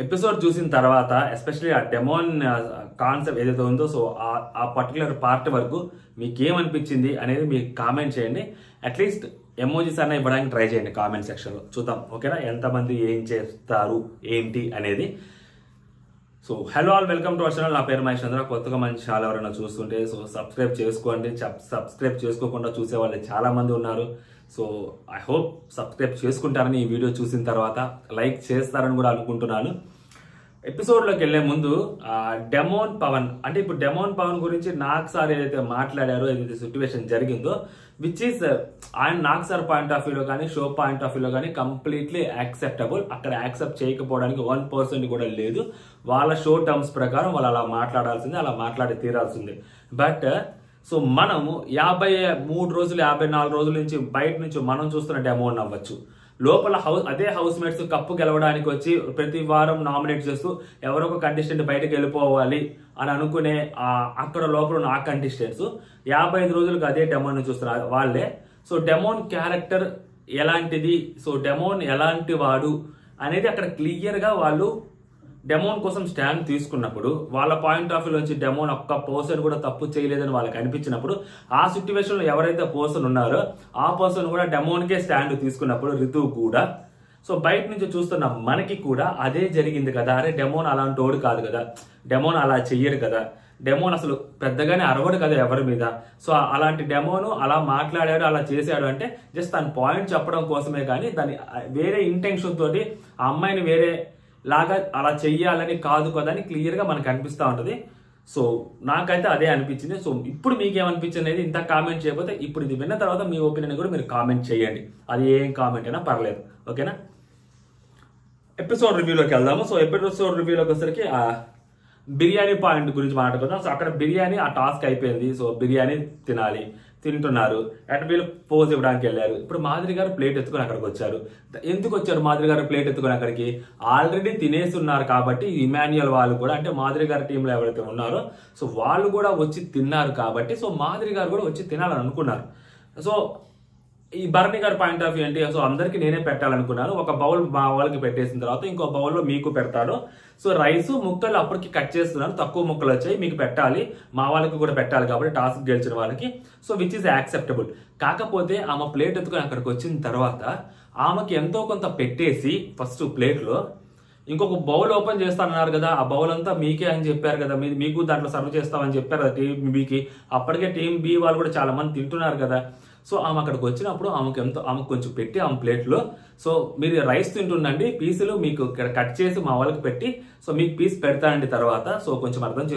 Episode చూసిన తర్వాత especially ఆ డెమోన్ కాన్సెప్ట్ ఏదైతే ఉందో సో ఆ పర్టికులర్ పార్ట్ వరకు మీకేమనిపించింది అనేది మీకు కామెంట్ చేయండి. అట్లీస్ట్ ఎమోజీస్ అన్న ఇవ్వడానికి ట్రై చేయండి కామెంట్ సెక్షన్లో, చూద్దాం. ఓకేనా, ఎంతమంది ఏం చేస్తారు ఏంటి అనేది. So hello all, welcome to our channel. నా పేరు మహేష్ చంద్ర. కొత్తగా మంచి ఛానల్ ఎవరైనా చూస్తుంటే సో సబ్స్క్రైబ్ చేసుకోండి. సబ్స్క్రైబ్ చేసుకోకుండా చూసే వాళ్ళు చాలా మంది ఉన్నారు. సో ఐ హోప్ సబ్స్క్రైబ్ చేసుకుంటారని ఈ వీడియో చూసిన తర్వాత లైక్ చేస్తారని కూడా అనుకుంటున్నాను. ఎపిసోడ్లోకి వెళ్లే ముందు డెమోన్ పవన్, అంటే ఇప్పుడు డెమోన్ పవన్ గురించి నాగ్ సార్ ఏదైతే మాట్లాడారో, ఏదైతే సిచ్యువేషన్ జరిగిందో, విచ్ ఈస్ ఆయన నాగ్ సార్ పాయింట్ ఆఫ్ వ్యూలో కానీ షో పాయింట్ ఆఫ్ వ్యూలో కానీ కంప్లీట్లీ యాక్సెప్టబుల్. అక్కడ యాక్సెప్ట్ చేయకపోవడానికి 1% కూడా లేదు. వాళ్ళ షో టర్మ్స్ ప్రకారం వాళ్ళు అలా మాట్లాడాల్సిందే, అలా మాట్లాడి తీరాల్సిందే. బట్ సో మనము 53 రోజులు 54 రోజుల నుంచి బయట నుంచి మనం చూస్తున్న డెమోన్ అవ్వచ్చు, లోపల అదే హౌస్ మేట్స్ కప్పు గెలవడానికి వచ్చి ప్రతి వారం నామినేట్ చేస్తూ ఎవరో ఒక కంటెస్టెంట్ బయటకు వెళ్ళిపోవాలి అని అనుకునే అక్కడ లోపల ఉన్న ఆ కంటెస్టెంట్స్ 55 రోజులకు అదే డెమోన్ చూస్తున్నారు వాళ్ళే. సో డెమోన్ క్యారెక్టర్ ఎలాంటిది, సో డెమోన్ ఎలాంటి వాడు అనేది అక్కడ క్లియర్ గా వాళ్ళు డెమోన్ కోసం స్టాండ్ తీసుకున్నప్పుడు, వాళ్ళ పాయింట్ ఆఫ్ వ్యూ నుంచి డెమోన్ ఒక్క పర్సన్ కూడా తప్పు చేయలేదని వాళ్ళకి అనిపించినప్పుడు, ఆ సిచ్యువేషన్ లో ఎవరైతే పర్సన్ ఉన్నారో ఆ పర్సన్ కూడా డెమోన్కే స్టాండ్ తీసుకున్నప్పుడు, రితు కూడా సో బయట నుంచి చూస్తున్న మనకి కూడా అదే జరిగింది కదా. అరే డెమోన్ అలాంటి వాడు కాదు కదా, డెమోన్ అలా చెయ్యరు కదా, డెమోన్ అసలు పెద్దగానే అరవడు కదా ఎవరి మీద. సో అలాంటి డెమోను అలా మాట్లాడాడు, అలా చేశాడు అంటే జస్ట్ తన పాయింట్ చెప్పడం కోసమే, కానీ దాని వేరే ఇంటెన్షన్ తోటి ఆ అమ్మాయిని వేరే లాగా అలా చెయ్యాలని కాదు కదా అని క్లియర్ గా మనకు అనిపిస్తూ ఉంటది. సో నాకైతే అదే అనిపించింది. సో ఇప్పుడు మీకేమనిపించింది అనేది ఇంత కామెంట్ చేయకపోతే, ఇప్పుడు ఇది విన్న తర్వాత మీ ఒపీనియన్ కూడా మీరు కామెంట్ చేయండి. అది ఏం కామెంట్ అయినా పర్లేదు. ఓకేనా, ఎపిసోడ్ రివ్యూలోకి వెళ్దాము. సో ఎపిసోడ్ రివ్యూలోకి వచ్చేసరికి బిర్యానీ పాయింట్ గురించి మాట్లాడుకుందాం. సో అక్కడ బిర్యానీ ఆ టాస్క్ అయిపోయింది. సో బిర్యానీ తినాలి, తింటున్నారు. అటు వీళ్ళు పోజ్ ఇవ్వడానికి వెళ్ళారు. ఇప్పుడు మాధురి గారు ప్లేట్ ఎత్తుకొని అక్కడికి వచ్చారు. ఎందుకు వచ్చారు మాధురి గారు ప్లేట్ ఎత్తుకొని అక్కడికి? ఆల్రెడీ తినేస్తున్నారు కాబట్టి ఇమాన్యుయల్ వాళ్ళు కూడా, అంటే మాధురి గారి టీంలో ఎవరైతే ఉన్నారో సో వాళ్ళు కూడా వచ్చి తిన్నారు కాబట్టి సో మాధురి గారు కూడా వచ్చి తినాలని అనుకున్నారు. సో ఈ భరణి గారి పాయింట్ ఆఫ్ వ్యూ ఏంటి? సో అందరికి నేనే పెట్టాలనుకున్నాను, ఒక బౌల్ మా వాళ్ళకి పెట్టేసిన తర్వాత ఇంకో బౌల్లో మీకు పెడతాడు. సో రైస్ ముక్కలు అప్పటికి కట్ చేస్తున్నాను, తక్కువ ముక్కలు వచ్చాయి, మీకు పెట్టాలి, మా వాళ్ళకి కూడా పెట్టాలి కాబట్టి టాస్క్ గెలిచిన వాళ్ళకి. So which is acceptable. కాకపోతే ఆమె ప్లేట్ ఎత్తుకొని అక్కడికి వచ్చిన తర్వాత ఆమెకి ఎంతో కొంత పెట్టేసి ఫస్ట్ ప్లేట్లో ఇంకొక బౌల్ ఓపెన్ చేస్తానన్నారు కదా, ఆ బౌల్ అంతా మీకే అని చెప్పారు కదా, మీకు దాంట్లో సర్వ్ చేస్తామని చెప్పారు కదా టీం బికి. అప్పటికే టీం బి వాళ్ళు కూడా చాలా మంది తింటున్నారు కదా. సో ఆమె అక్కడికి వచ్చినప్పుడు ఆమెకు కొంచెం పెట్టి ఆమె ప్లేట్లో, సో మీరు రైస్ తింటుండండి, పీసులు మీకు ఇక్కడ కట్ చేసి మా వాళ్ళకి పెట్టి సో మీకు పీస్ పెడతానండి తర్వాత. సో కొంచెం అర్థం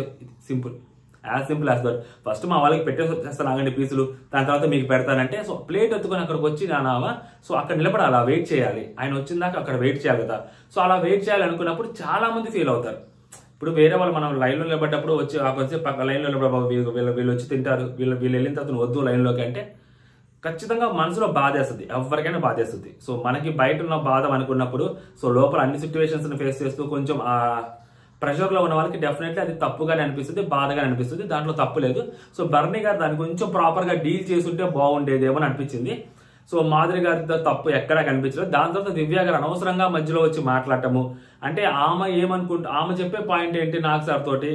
simple, as simple as that. First మా వాళ్ళకి పెట్టేస్తాను ఆగండి పీసులు, దాని తర్వాత మీకు పెడతానంటే సో ప్లేట్ ఎత్తుకొని అక్కడికి వచ్చి నానావా సో అక్కడ నిలబడి అలా వెయిట్ చేయాలి. ఆయన వచ్చిందాక అక్కడ వెయిట్ చేయాలి కదా. సో అలా వెయిట్ చేయాలి అనుకున్నప్పుడు చాలా మంది ఫీల్ అవుతారు. ఇప్పుడు వేరే వాళ్ళు మనం లైన్లో నిలబడ్డప్పుడు వచ్చి పక్క లైన్లో నిలబడ వీళ్ళు వచ్చి తింటారు, వీళ్ళు వెళ్ళిన తర్వాత వద్దు లైన్లోకి అంటే ఖచ్చితంగా మనసులో బాధేస్తుంది, ఎవరికైనా బాధేస్తుంది. సో మనకి బయట ఉన్న బాధ అనుకున్నప్పుడు సో లోపల అన్ని సిచ్యువేషన్స్ ఫేస్ చేస్తూ కొంచెం ఆ ప్రెషర్ లో ఉన్న వాళ్ళకి డెఫినెట్లీ అది తప్పుగానే అనిపిస్తుంది, బాధగానే అనిపిస్తుంది, దాంట్లో తప్పు లేదు. సో భరణి గారు దాన్ని కొంచెం ప్రాపర్ గా డీల్ చేసుంటే బాగుండేదేమో అని అనిపించింది. సో మాధురి గారితో తప్పు ఎక్కడా కనిపించలేదు. దాని తర్వాత దివ్య గారు అనవసరంగా మధ్యలో వచ్చి మాట్లాడటము, అంటే ఆమె చెప్పే పాయింట్ ఏంటి నాగ్ సార్ తోటి,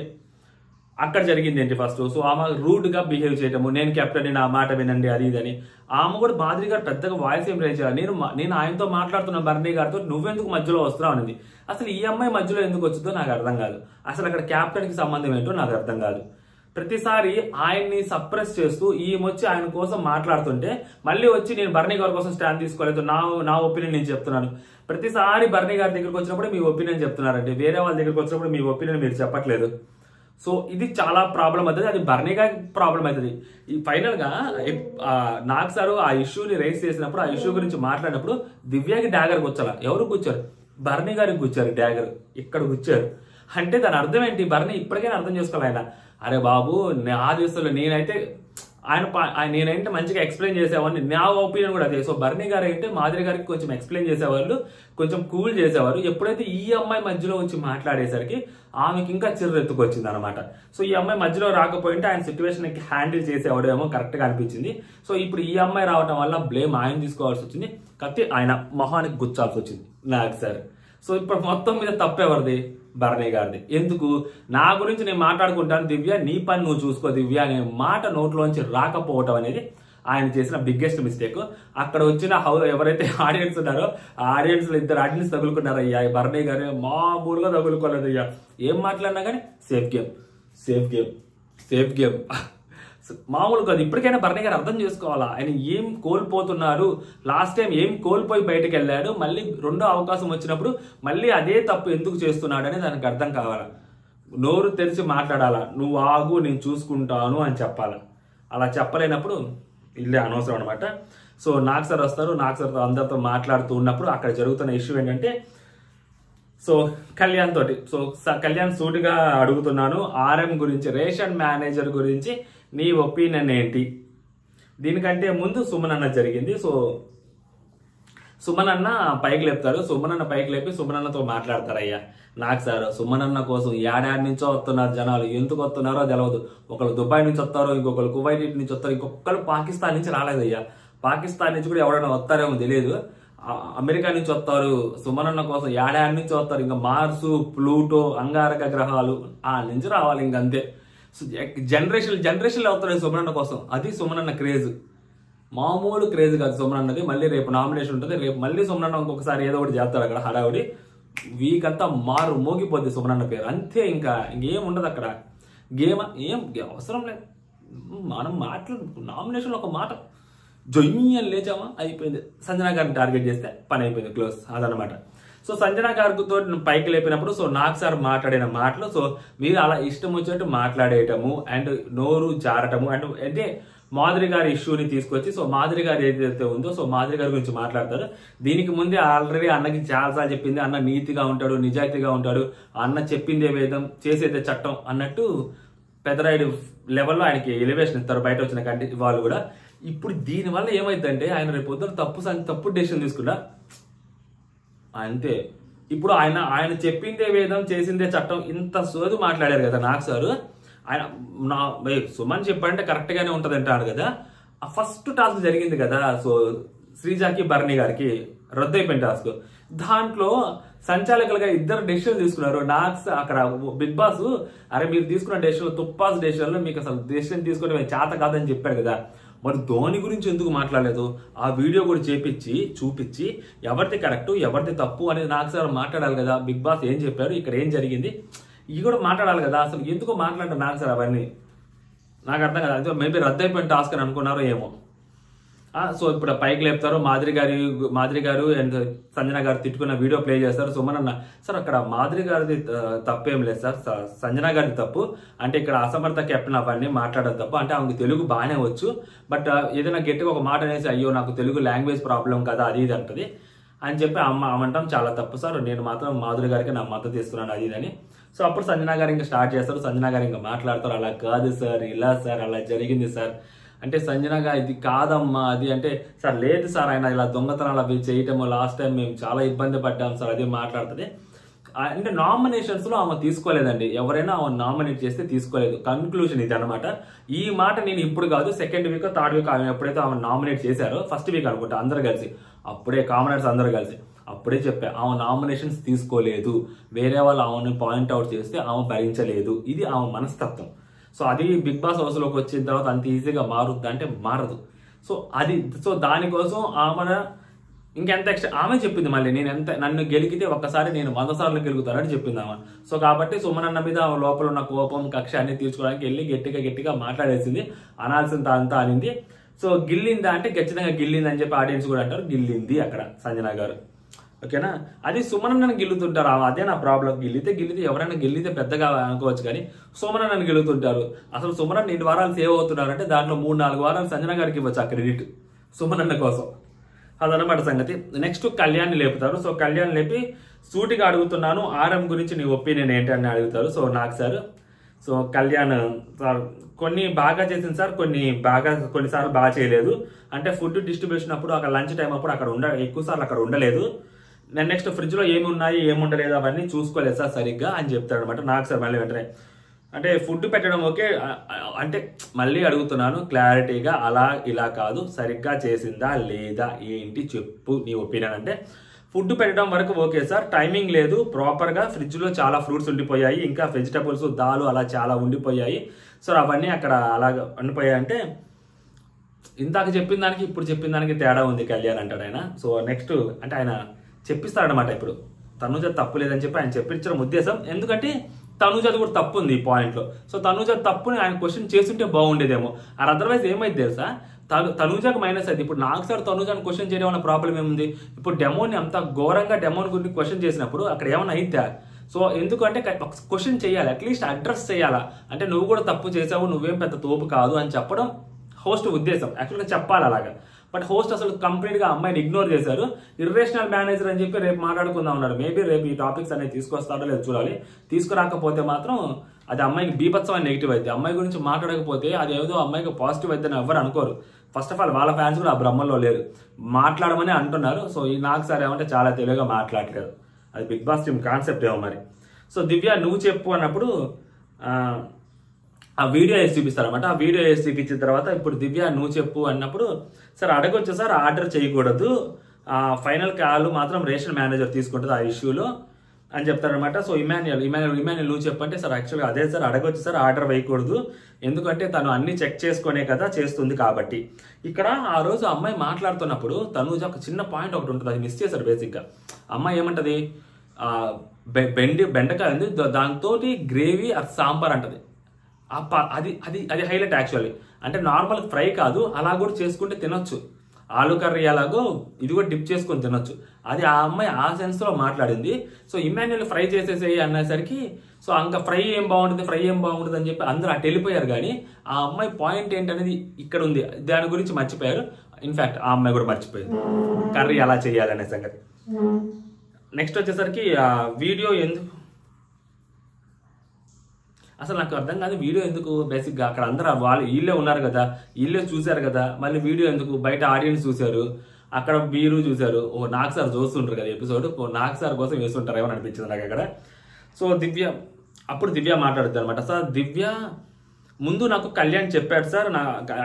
అక్కడ జరిగింది ఏంటి ఫస్ట్. సో ఆమె రూడ్ గా బిహేవ్ చేయటము, నేను కెప్టెన్ నా మాట వినండి అది ఇదని. ఆమె కూడా మాధురి గారు పెద్దగా వాయిస్ ఏం రేజ్ చేయాలి, నేను ఆయనతో మాట్లాడుతున్న భరణి గారితో నువ్వెందుకు మధ్యలో వస్తున్నావు అనేది. అసలు ఈ అమ్మాయి మధ్యలో ఎందుకు వచ్చిందో నాకు అర్థం కాదు. అసలు అక్కడ కెప్టెన్ కి సంబంధం ఏంటో నాకు అర్థం కాదు. ప్రతిసారి ఆయన్ని సప్రెస్ చేస్తూ ఈమె ఆయన కోసం మాట్లాడుతుంటే మళ్ళీ వచ్చి నేను భరణి గారి కోసం స్టాండ్ తీసుకోలేదు, నా ఒపీనియన్ నేను చెప్తున్నాను. ప్రతిసారి భరణి గారి దగ్గరికి వచ్చినప్పుడు మీ ఒపీనియన్ చెప్తున్నారండి, వేరే వాళ్ళ దగ్గరికి వచ్చినప్పుడు మీ ఒపీనియన్ మీరు చెప్పట్లేదు. సో ఇది చాలా ప్రాబ్లం అవుతుంది, అది భరణి గారికి ప్రాబ్లం అవుతుంది. ఈ ఫైనల్ గా నాగ్ సారు ఆ ఇష్యూని రైజ్ చేసినప్పుడు, ఆ ఇష్యూ గురించి మాట్లాడినప్పుడు దివ్యాకి డ్యాగర్ కూర్చాల. ఎవరు కూర్చారు? భరణి గారికి కూర్చారు డ్యాగర్, ఇక్కడ కూర్చారు. అంటే దాని అర్థం ఏంటి? భరణి ఇప్పటికైనా అర్థం చేసుకోవాలి ఆయన. అరే బాబు నా దేశంలో నేనంటే మంచిగా ఎక్స్ప్లెయిన్ చేసేవాడిని, నా ఒపీనియన్ కూడా అదే. సో భరణి గారు అయితే మాధురి గారికి కొంచెం ఎక్స్ప్లెయిన్ చేసేవాళ్ళు, కొంచెం కూల్ చేసేవారు. ఎప్పుడైతే ఈ అమ్మాయి మధ్యలో వచ్చి మాట్లాడేసరికి ఆమెకి ఇంకా చిర్రెత్తుకొచ్చింది అనమాట. సో ఈ అమ్మాయి మధ్యలో రాకపోయింటే ఆయన సిచ్యువేషన్ హ్యాండిల్ చేసేవాడేమో కరెక్ట్ గా అనిపించింది. సో ఇప్పుడు ఈ అమ్మాయి రావడం వల్ల బ్లేమ్ ఆయన తీసుకోవాల్సి వచ్చింది, కాకపోతే ఆయన మొహానికి గుచ్చాల్సి వచ్చింది నాగ్ సార్. సో ఇప్పుడు మొత్తం మీద తప్పెవరిది? భరణి గారిది. ఎందుకు? నా గురించి నేను మాట్లాడుకుంటాను దివ్య, నీ పని నువ్వు చూసుకో దివ్య అనే మాట నోట్లోంచి రాకపోవటం అనేది ఆయన చేసిన బిగ్గెస్ట్ మిస్టేక్. అక్కడ వచ్చిన ఎవరైతే ఆడియన్స్ ఉన్నారో ఆ ఆడియన్స్ లో ఇద్దరు ఆడియన్స్ తగులుకున్నారు అయ్యా. ఈ భరణి గారు మామూలుగా తగులుకోలేదు అయ్యా. ఏం మాట్లాడినా కానీ safe game safe game safe game మామూలు కాదు. ఇప్పటికైనా భరణి గారు అర్థం చేసుకోవాలా ఆయన ఏం కోల్పోతున్నారు. లాస్ట్ టైం ఏం కోల్పోయి బయటకు వెళ్ళాడు, మళ్ళీ రెండో అవకాశం వచ్చినప్పుడు మళ్ళీ అదే తప్పు ఎందుకు చేస్తున్నాడు అనేది దానికి అర్థం కావాలా. నోరు తెరిచి మాట్లాడాలా, నువ్వు ఆగు నేను చూసుకుంటాను అని చెప్పాలా. అలా చెప్పలేనప్పుడు ఇల్లే అనవసరం అనమాట. సో నాగ్ సార్ వస్తారు, నాగ్ సార్తో అందరితో మాట్లాడుతూ ఉన్నప్పుడు అక్కడ జరుగుతున్న ఇష్యూ ఏంటంటే, సో కళ్యాణ్ తోటి, సో కళ్యాణ్ సూటిగా అడుగుతున్నాను ఆర్ఎం గురించి, రేషన్ మేనేజర్ గురించి నీ ఒపీనియన్ ఏంటి? దీనికంటే ముందు సుమన్ అన్న జరిగింది. సో సుమన్ అన్న పైకి లేపుతారు. సుమన్ అన్న పైకి లేపి సుమన్ అన్నతో మాట్లాడతారు. అయ్యా నాకు సార్ సుమన్ అన్న కోసం ఏడాది నుంచో వస్తున్నారు జనాలు, ఎందుకు వస్తున్నారో తెలియదు. ఒకళ్ళు దుబాయ్ నుంచి వస్తారు, ఇంకొకరు కువైట్ నుంచి వస్తారు, ఇంకొకరు పాకిస్తాన్ నుంచి రాలేదయ్యా. పాకిస్తాన్ నుంచి కూడా ఎవరైనా వస్తారేమో తెలియదు, అమెరికా నుంచి వస్తారు. సుమన్ అన్న కోసం ఏడాది నుంచి వస్తారు. ఇంకా మార్సు, ప్లూటో, అంగారక గ్రహాలు ఆ నుంచి రావాలి ఇంకంతే. జనరేషన్లు అవుతారు సుమన్ అన్న కోసం. అది సుమన్ అన్న క్రేజ్, మామూలు క్రేజ్ కాదు సుమన్ అన్నది. మళ్ళీ రేపు నామినేషన్ ఉంటుంది, రేపు మళ్ళీ సుమన్ అన్న ఇంకొకసారి ఏదో ఒకటి చేస్తాడు అక్కడ హడావుడి. వీక్ అంతా మారు మోగిపోద్ది సుమన్ అన్న పేరు అంతే. ఇంకేం ఉండదు అక్కడ. గేమ్ ఏం అవసరం లేదు. మనం నామినేషన్ ఒక మాట జొయ్యని లేచామా అయిపోయింది. సంజనా గారిని టార్గెట్ చేస్తే పని అయిపోయింది, క్లోజ్. అదనమాట. సో సంజనా గారితో పైకి లేపినప్పుడు సో నాగ్ సార్ మాట్లాడిన మాటలు, సో మీరు అలా ఇష్టం వచ్చినట్టు మాట్లాడేయటము అండ్ నోరు జారటము అండ్ అంటే మాధురి గారి ఇష్యూని తీసుకొచ్చి, సో మాధురి గారు ఏదైతే ఉందో సో మాధురి గారి గురించి మాట్లాడతారు. దీనికి ముందే ఆల్రెడీ అన్నకి చాలాసార్లు చెప్పింది, అన్న నీతిగా ఉంటాడు, నిజాయితీగా ఉంటాడు, అన్న చెప్పిందే వేదం చేసేదే చట్టం అన్నట్టు పెద్దరాయుడు లెవెల్లో ఆయనకి ఎలివేషన్ ఇస్తారు బయట వచ్చిన వాళ్ళు కూడా. ఇప్పుడు దీనివల్ల ఏమైందంటే ఆయన రేపు పొద్దున తప్పు డెసిషన్ తీసుకున్నా అంతే. ఇప్పుడు ఆయన చెప్పిందే వేదం చేసిందే చట్టం ఇంత సోదు మాట్లాడారు కదా నాగ్ సారు. ఆయన సుమన్ చెప్పంటే కరెక్ట్ గానే ఉంటది అంటారు కదా. ఆ ఫస్ట్ టాస్క్ జరిగింది కదా, సో శ్రీజాకి భరణి గారికి రద్దయిపోయిన టాస్క్. దాంట్లో సంచాలకులుగా ఇద్దరు డెసిషన్ తీసుకున్నారు. నాగ్స్ అక్కడ బిగ్ బాస్ అరే మీరు తీసుకున్న డెసిషన్ తుప్పాస్ డెసిషన్లో మీకు అసలు డెసిషన్ తీసుకుంటే చేత కాదని చెప్పారు కదా. మరి ధోని గురించి ఎందుకు మాట్లాడలేదు? ఆ వీడియో కూడా చూపించి ఎవరిది కరెక్ట్ ఎవరిది తప్పు అనేది నాగ్ సార్ మాట్లాడాలి కదా. బిగ్ బాస్ ఏం చెప్పారు, ఇక్కడ ఏం జరిగింది, ఇవి కూడా మాట్లాడాలి కదా. అసలు ఎందుకు మాట్లాడారు నాగ్ సార్ అవన్నీ నాకు అర్థం కదా. అయితే మేబీ రద్దయిపోయిన టాస్క్ అని అనుకున్నారో ఏమో. సో ఇప్పుడు పైకి లేపుతారు. మాధురి గారు అండ్ సంజనా గారు తిట్టుకున్న వీడియో ప్లే చేస్తారు. సుమన్ అన్న సార్ అక్కడ మాధురి గారిది తప్పేం లేదు సార్, సంజనా గారిది తప్పు. అంటే ఇక్కడ అసమర్థ కెప్టెన్ అవన్నీ మాట్లాడడం తప్పు. అంటే ఆమెకు తెలుగు బాగానే వచ్చు, బట్ ఏదైనా గట్టిగా ఒక మాట అనేసి అయ్యో నాకు తెలుగు లాంగ్వేజ్ ప్రాబ్లం కదా అది ఇది అంటది అని చెప్పి అమ్మంటాం చాలా తప్పు సార్, నేను మాత్రం మాధురి గారికి నా మద్దతు ఇస్తున్నాను అది ఇదని. సో అప్పుడు సంజనా గారు ఇంకా స్టార్ట్ చేస్తారు. సంజనా గారు ఇంకా మాట్లాడతారు, అలా కాదు సార్, ఇలా సార్, అలా జరిగింది సార్ అంటే సంజనగా ఇది కాదమ్మా అది అంటే సార్ లేదు సార్ ఆయన ఇలా దొంగతనాలు అవి చేయటము లాస్ట్ టైం మేము చాలా ఇబ్బంది పడ్డాం సార్ అది మాట్లాడుతుంది. అంటే నామినేషన్స్ లో ఆమె తీసుకోలేదండి, ఎవరైనా ఆమె నామినేట్ చేస్తే తీసుకోలేదు. కన్క్లూజన్ ఇది అనమాట. ఈ మాట నేను ఇప్పుడు కాదు, సెకండ్ వీక్ థర్డ్ వీక్ ఆమె ఎప్పుడైతే ఆమె నామినేట్ చేశారో ఫస్ట్ వీక్ అనుకుంటా అందరు కలిసి అప్పుడే కామనర్స్ అందరు కలిసి అప్పుడే చెప్పా ఆమె నామినేషన్స్ తీసుకోలేదు, వేరే వాళ్ళు ఆమెను పాయింట్అవుట్ చేస్తే ఆమె భరించలేదు, ఇది ఆమె మనస్తత్వం. సో అది బిగ్ బాస్ హౌస్ లోకి వచ్చిన తర్వాత అంత ఈజీగా మారుద్ది అంటే మారదు. సో దానికోసం ఆమె ఇంకెంత ఎక్స్ట్రా ఆమె చెప్పింది మళ్ళీ నన్ను గెలికితే ఒక్కసారి నేను 100 సార్లు గెలుగుతానని చెప్పింది ఆమె. సో కాబట్టి సుమన్ అన్న మీద ఆమె లోపల ఉన్న కోపం కక్ష అన్ని తీర్చుకోవడానికి వెళ్ళి గట్టిగా మాట్లాడేసింది, అనాల్సింది అంతా అనింది. సో గిల్లిందా అంటే ఖచ్చితంగా గిల్లింది అని చెప్పి ఆడియన్స్ కూడా అంటారు, గిల్లింది అక్కడ సంజనా గారు. ఓకేనా, అది సుమన్ అన్నని గెలుతుంటారు. అదే నా ప్రాబ్లం. గెలితే ఎవరైనా గెలితే పెద్దగా అనుకోవచ్చు, కానీ సుమన్ అన్నని గెలుతుంటారు. అసలు సుమన్ అన్న 2 వారాలు సేవ్ అవుతున్నారంటే దాంట్లో 3-4 వారాలు సంజనా గారికి ఇవ్వచ్చు ఆ క్రెడిట్ సుమన్ అన్న కోసం. అదనమాట సంగతి. నెక్స్ట్ కళ్యాణ్ లేపుతారు. సో కళ్యాణ్ లేపి సూటిగా అడుగుతున్నాను ఆర్ఎం గురించి నీ ఒపీనియన్ ఏంటి అని అడుగుతారు. సో నాకు సార్ సో కళ్యాణ్ సార్ కొన్ని బాగా చేసింది సార్, కొన్నిసార్లు బాగా చేయలేదు. అంటే ఫుడ్ డిస్ట్రిబ్యూషన్ అప్పుడు అక్కడ లంచ్ టైం అప్పుడు అక్కడ ఎక్కువ సార్లు అక్కడ ఉండలేదు. నెక్స్ట్ ఫ్రిడ్జ్ లో ఏమి ఉన్నాయి ఏమి ఉండలేదు అవన్నీ చూసుకోలేదు సార్ సరిగ్గా అని చెప్తాడు అనమాట. నాకు సార్ మళ్ళీ వెంటనే అంటే ఫుడ్ పెట్టడం ఓకే, అంటే మళ్ళీ అడుగుతున్నాను క్లారిటీగా, అలా ఇలా కాదు, సరిగ్గా చేసిందా లేదా ఏంటి చెప్పు నీ ఒపీనియన్ అంటే ఫుడ్ పెట్టడం వరకు ఓకే సార్, టైమింగ్ లేదు, ప్రాపర్గా ఫ్రిడ్జ్లో చాలా ఫ్రూట్స్ ఉండిపోయాయి, ఇంకా వెజిటబుల్స్ దాలు అలా చాలా ఉండిపోయాయి. సో అవన్నీ అక్కడ అలాగ ఉండిపోయాయి అంటే ఇందాక చెప్పిన దానికి ఇప్పుడు చెప్పిన దానికి తేడా ఉంది కళ్యాణ్ అంటాడు ఆయన. సో నెక్స్ట్ అంటే ఆయన చెప్పిస్తారనమాట. ఇప్పుడు తనుజ తప్పు లేదని చెప్పి ఆయన చెప్పించడం ఉద్దేశం, ఎందుకంటే తనుజది కూడా తప్పు ఉంది ఈ పాయింట్లో. సో తనుజ తప్పుని ఆయన క్వశ్చన్ చేస్తుంటే బాగుండేదేమో. అది అదర్వైజ్ ఏమైంది తెలుసా, తనుజకు మైనస్ అది. ఇప్పుడు నాకు సార్ తనుజాని క్వశ్చన్ చేయడం వల్ల ప్రాబ్లం ఏముంది? ఇప్పుడు డెమోని అంత ఘోరంగా డెమోని గురించి క్వశ్చన్ చేసినప్పుడు అక్కడ ఏమైనా అయిద్దా? సో ఎందుకంటే క్వశ్చన్ చేయాలి, అట్లీస్ట్ అడ్రస్ చేయాలా. అంటే నువ్వు కూడా తప్పు చేసావు, నువ్వేం పెద్ద తోపు కాదు అని చెప్పడం హోస్ట్ ఉద్దేశం, యాక్చువల్గా చెప్పాలి అలాగా. బట్ హోస్ట్ అసలు కంప్లీట్గా అమ్మాయిని ఇగ్నోర్ చేశారు. ఇర్రేషనల్ మేనేజర్ అని చెప్పి రేపు మాట్లాడుకుందాం ఉన్నాడు. మేబీ రేపు ఈ టాపిక్స్ అనేది తీసుకొస్తాడో లేదు చూడాలి. తీసుకురాకపోతే మాత్రం అది అమ్మాయికి బీభత్సమైన నెగిటివ్ అయితే, అమ్మాయి గురించి మాట్లాడకపోతే అది ఏదో అమ్మాయికి పాజిటివ్ అయితే ఎవరు అనుకోరు. ఫస్ట్ ఆఫ్ ఆల్ వాళ్ళ ఫ్యాన్స్ కూడా ఆ బ్రహ్మలో లేరు, మాట్లాడమని అంటున్నారు. సో ఈ నాకు సార్ ఏమంటే చాలా తెలివిగా మాట్లాడలేదు, అది బిగ్ బాస్ టీమ్ కాన్సెప్ట్ ఏమో మరి. సో దివ్య నువ్వు చెప్పు అన్నప్పుడు ఆ వీడియో వేసి చూపిస్తారన్నమాట. ఆ వీడియో వేసి చూపించిన తర్వాత ఇప్పుడు దివ్య నువ్వు చెప్పు అన్నప్పుడు సార్ అడగొచ్చు సార్, ఆర్డర్ చేయకూడదు, ఫైనల్ కాల్ మాత్రం రేషన్ మేనేజర్ తీసుకుంటుంది ఆ ఇష్యూలో అని చెప్తారనమాట. సో ఇమాన్యుయల్ నువ్వు చెప్పంటే సార్ యాక్చువల్గా అదే సార్, అడగొచ్చు సార్, ఆర్డర్ వేయకూడదు, ఎందుకంటే తను అన్ని చెక్ చేసుకునే కదా చేస్తుంది కాబట్టి. ఇక్కడ ఆ రోజు అమ్మాయి మాట్లాడుతున్నప్పుడు తనుజ ఒక చిన్న పాయింట్ ఒకటి ఉంటుంది, అది మిస్ చేశారు బేసిక్గా. అమ్మాయి ఏమంటది, బెండకాయ ఉంది దాంతో గ్రేవీ అది సాంబార్ అంటది. అది అది అది హైలైట్ యాక్చువల్లీ. అంటే నార్మల్ ఫ్రై కాదు, అలా కూడా చేసుకుంటే తినొచ్చు, ఆలు కర్రీ అలాగో ఇది కూడా డిప్ చేసుకొని తినొచ్చు. అది ఆ అమ్మాయి ఆ సెన్స్లో మాట్లాడింది. సో ఇమాన్యుయల్ ఫ్రై చేసేసేయి అనేసరికి సో ఇంకా ఫ్రై ఏం బాగుంటుంది అని చెప్పి అందరూ అటు వెళ్ళిపోయారు. కానీ ఆ అమ్మాయి పాయింట్ ఏంటనేది ఇక్కడ ఉంది, దాని గురించి మర్చిపోయారు. ఇన్ఫ్యాక్ట్ ఆ అమ్మాయి కూడా మర్చిపోయింది కర్రీ ఎలా చేయాలనే సంగతి. నెక్స్ట్ వచ్చేసరికి ఆ వీడియో ఎందుకు అసలు నాకు అర్థం కాదు, వీడియో ఎందుకు బేసిక్గా అక్కడ అందరూ వీళ్ళే ఉన్నారు కదా, వీళ్ళే చూశారు కదా, మళ్ళీ వీడియో ఎందుకు? బయట ఆడియన్స్ చూశారు, అక్కడ మీరు చూశారు, నాకు సార్ చూస్తుంటారు కదా ఎపిసోడ్, నాకు సార్ కోసం వేస్తుంటారు ఏమని అనిపించింది నాకు అక్కడ. సో దివ్య మాట్లాడుతుంది అనమాట. సార్ దివ్య ముందు నాకు కళ్యాణ్ చెప్పాడు సార్,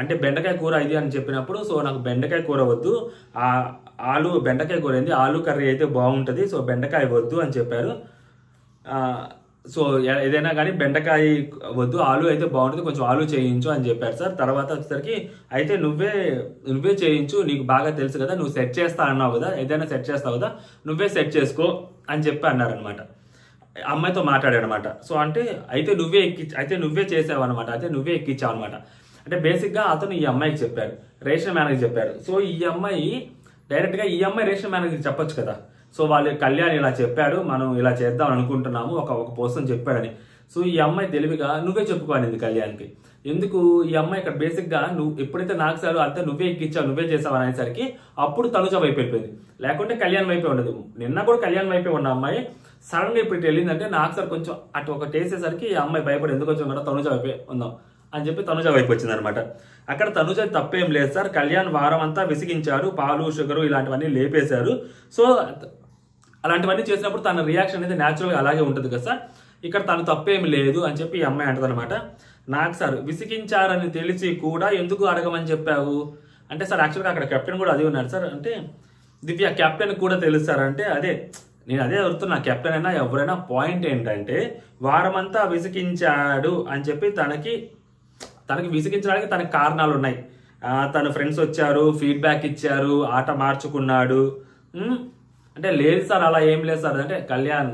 అంటే బెండకాయ కూర ఇది అని చెప్పినప్పుడు సో నాకు బెండకాయ కూర వద్దు, బెండకాయ కూర ఏంది, ఆలు కర్రీ అయితే బాగుంటుంది, సో బెండకాయ వద్దు అని చెప్పారు. సో ఏదైనా కానీ బెండకాయ వద్దు, ఆలు అయితే బాగుంటుంది, కొంచెం ఆలు చేయించు అని చెప్పారు సార్. తర్వాత వచ్చేసరికి అయితే నువ్వే చేయించు, నీకు బాగా తెలుసు కదా, నువ్వు సెట్ చేస్తా అన్నావు కదా, ఏదైనా సెట్ చేస్తావు కదా, నువ్వే సెట్ చేసుకో అని చెప్పి అన్నారనమాట. అమ్మాయితో మాట్లాడాడనమాట. సో అయితే నువ్వే చేసావు అనమాట, అయితే నువ్వే ఎక్కించావు అనమాట. అంటే బేసిక్గా అతను ఈ అమ్మాయికి చెప్పాడు, రేషన్ మేనేజర్ చెప్పాడు. సో ఈ అమ్మాయి డైరెక్ట్గా ఈ అమ్మాయి రేషన్ మేనేజర్ చెప్పొచ్చు కదా, సో వాళ్ళు కళ్యాణ్ ఇలా చెప్పాడు, మనం ఇలా చేద్దాం అనుకుంటున్నాము, ఒక పర్సన్ చెప్పాడని. సో ఈ అమ్మాయి తెలివిగా నువ్వే చెప్పుకోనింది కళ్యాణ్కి. ఎందుకు ఈ అమ్మాయి ఇక్కడ బేసిక్గా నువ్వు ఎప్పుడైతే నాకు సార్ అంతే నువ్వే ఎక్కించావు, నువ్వే చేసావు అనేసరికి అప్పుడు తనుజ వైపు వెళ్ళిపోయింది, లేకుంటే కళ్యాణ్ వైపే ఉండదు. నిన్న కూడా కళ్యాణ్ వైపే ఉన్న అమ్మాయి సడన్గా ఇప్పుడు వెళ్ళిందంటే నాకు సార్ కొంచెం అటు ఒకటి వేసేసరికి ఈ అమ్మాయి భయపడి ఎందుకు వచ్చాం కదా, తనుజ వైపే ఉందాం అని చెప్పి తనుజ వైపు వచ్చింది అనమాట. అక్కడ తనుజ తప్పేం లేదు సార్, కళ్యాణ్ వారం అంతా విసిగించారు, పాలు షుగరు ఇలాంటివన్నీ లేపేశారు. సో అలాంటివన్నీ చేసినప్పుడు తన రియాక్షన్ అనేది న్యాచురల్గా అలాగే ఉంటుంది కదా సార్, ఇక్కడ తను తప్పేమి లేదు అని చెప్పి ఈ అమ్మాయి అంటది అనమాట. నాకు సార్ విసిగించారని తెలిసి కూడా ఎందుకు అడగమని చెప్పావు అంటే సార్ యాక్చువల్గా అక్కడ కెప్టెన్ కూడా అది ఉన్నాడు సార్. అంటే దివ్య కెప్టెన్ కూడా తెలుసు సార్ అంటే నేను అదే అడుగుతున్నా, కెప్టెన్ అయినా ఎవరైనా పాయింట్ ఏంటంటే వారమంతా విసిగించాడు అని చెప్పి తనకి విసిగించడానికి తనకి కారణాలు ఉన్నాయి. తన ఫ్రెండ్స్ వచ్చారు, ఫీడ్బ్యాక్ ఇచ్చారు, ఆట మార్చుకున్నాడు అంటే లేదు సార్ అలా ఏం లేదు సార్. అంటే కళ్యాణ్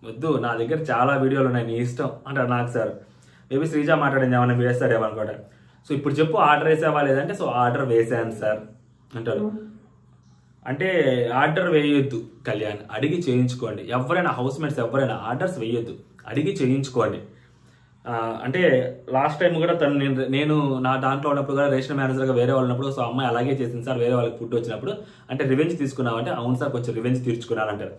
వద్దు, నా దగ్గర చాలా వీడియోలు ఉన్నాయి, నీ ఇష్టం అంటారు నాకు సార్. మేబీ శ్రీజ మాట్లాడింది ఏమన్నా వేస్తారేమో అనుకోండి. సో ఇప్పుడు చెప్పు ఆర్డర్ వేసావా లేదంటే సో ఆర్డర్ వేసాను సార్ అంటారు. అంటే ఆర్డర్ వేయొద్దు కళ్యాణ్, అడిగి చేయించుకోండి. ఎవరైనా హౌస్ మేట్స్ ఎవరైనా ఆర్డర్స్ వేయొద్దు, అడిగి చేయించుకోండి. అంటే లాస్ట్ టైం కూడా నేను నా దాంట్లో ఉన్నప్పుడు కూడా రేషన్ మేనేజర్గా వేరే వాళ్ళు ఉన్నప్పుడు సో అమ్మాయి అలాగే చేసింది సార్, వేరే వాళ్ళకి ఫుడ్ వచ్చినప్పుడు అంటే రివెంజ్ తీసుకున్నామంటే అవును సార్ కొంచెం రివెంజ్ తీర్చుకున్నానంటారు.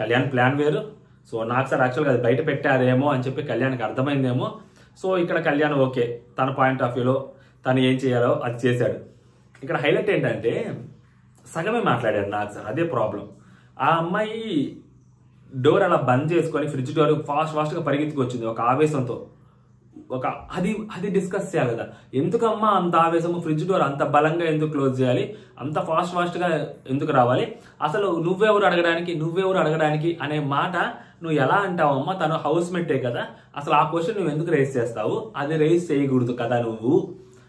కళ్యాణ్ ప్లాన్ వేరు. సో నాకు సార్ యాక్చువల్గా అది బయట పెట్టారేమో అని చెప్పి కళ్యాణ్కి అర్థమైందేమో. సో ఇక్కడ కళ్యాణ్ ఓకే, తన పాయింట్ ఆఫ్ వ్యూలో తను ఏం చేయాలో అది చేశాడు. ఇక్కడ హైలైట్ ఏంటంటే సగమే మాట్లాడాడు నాకు సార్, అదే ప్రాబ్లం. ఆ అమ్మాయి డోర్ అలా బంద్ చేసుకొని ఫ్రిడ్జ్ డోర్ ఫాస్ట్గా పరిగెత్తుకొచ్చింది ఒక ఆవేశంతో. ఒక అది అది డిస్కస్ చేయాలి కదా. ఎందుకమ్మా అంత ఆవేశము, ఫ్రిడ్జ్ డోర్ అంత బలంగా ఎందుకు క్లోజ్ చేయాలి, అంత ఫాస్ట్ గా ఎందుకు రావాలి, అసలు నువ్వెవరు అడగడానికి అనే మాట నువ్వు ఎలా అంటావమ్మా, తను హౌస్ మేటే కదా, అసలు ఆ క్వశ్చన్ నువ్వు ఎందుకు రేస్ చేస్తావు, అది రేస్ చేయకూడదు కదా నువ్వు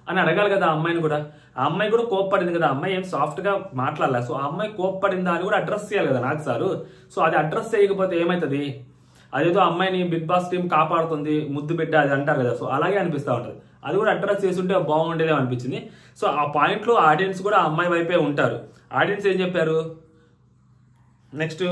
అని అడగాలి కదా ఆ అమ్మాయిని కూడా. ఆ అమ్మాయి కూడా కోప్పడింది కదా, అమ్మాయి ఏం సాఫ్ట్ గా మాట్లాడలే. సో ఆ అమ్మాయి కోప్పడిందా అని కూడా అడ్రస్ చేయాలి కదా నాకు సారు. సో అది అడ్రస్ చేయకపోతే ఏమవుతుంది, అదేదో అమ్మాయిని బిగ్ బాస్ టీం కాపాడుతుంది, ముద్దు బిడ్డ అది అంటారు కదా, సో అలాగే అనిపిస్తూ ఉంటుంది. అది కూడా అడ్రస్ చేస్తుంటే బాగుండేదే అనిపించింది. సో ఆ పాయింట్ లో ఆడియన్స్ కూడా ఆ అమ్మాయి వైపే ఉంటారు. ఆడియన్స్ ఏం చెప్పారు నెక్స్ట్,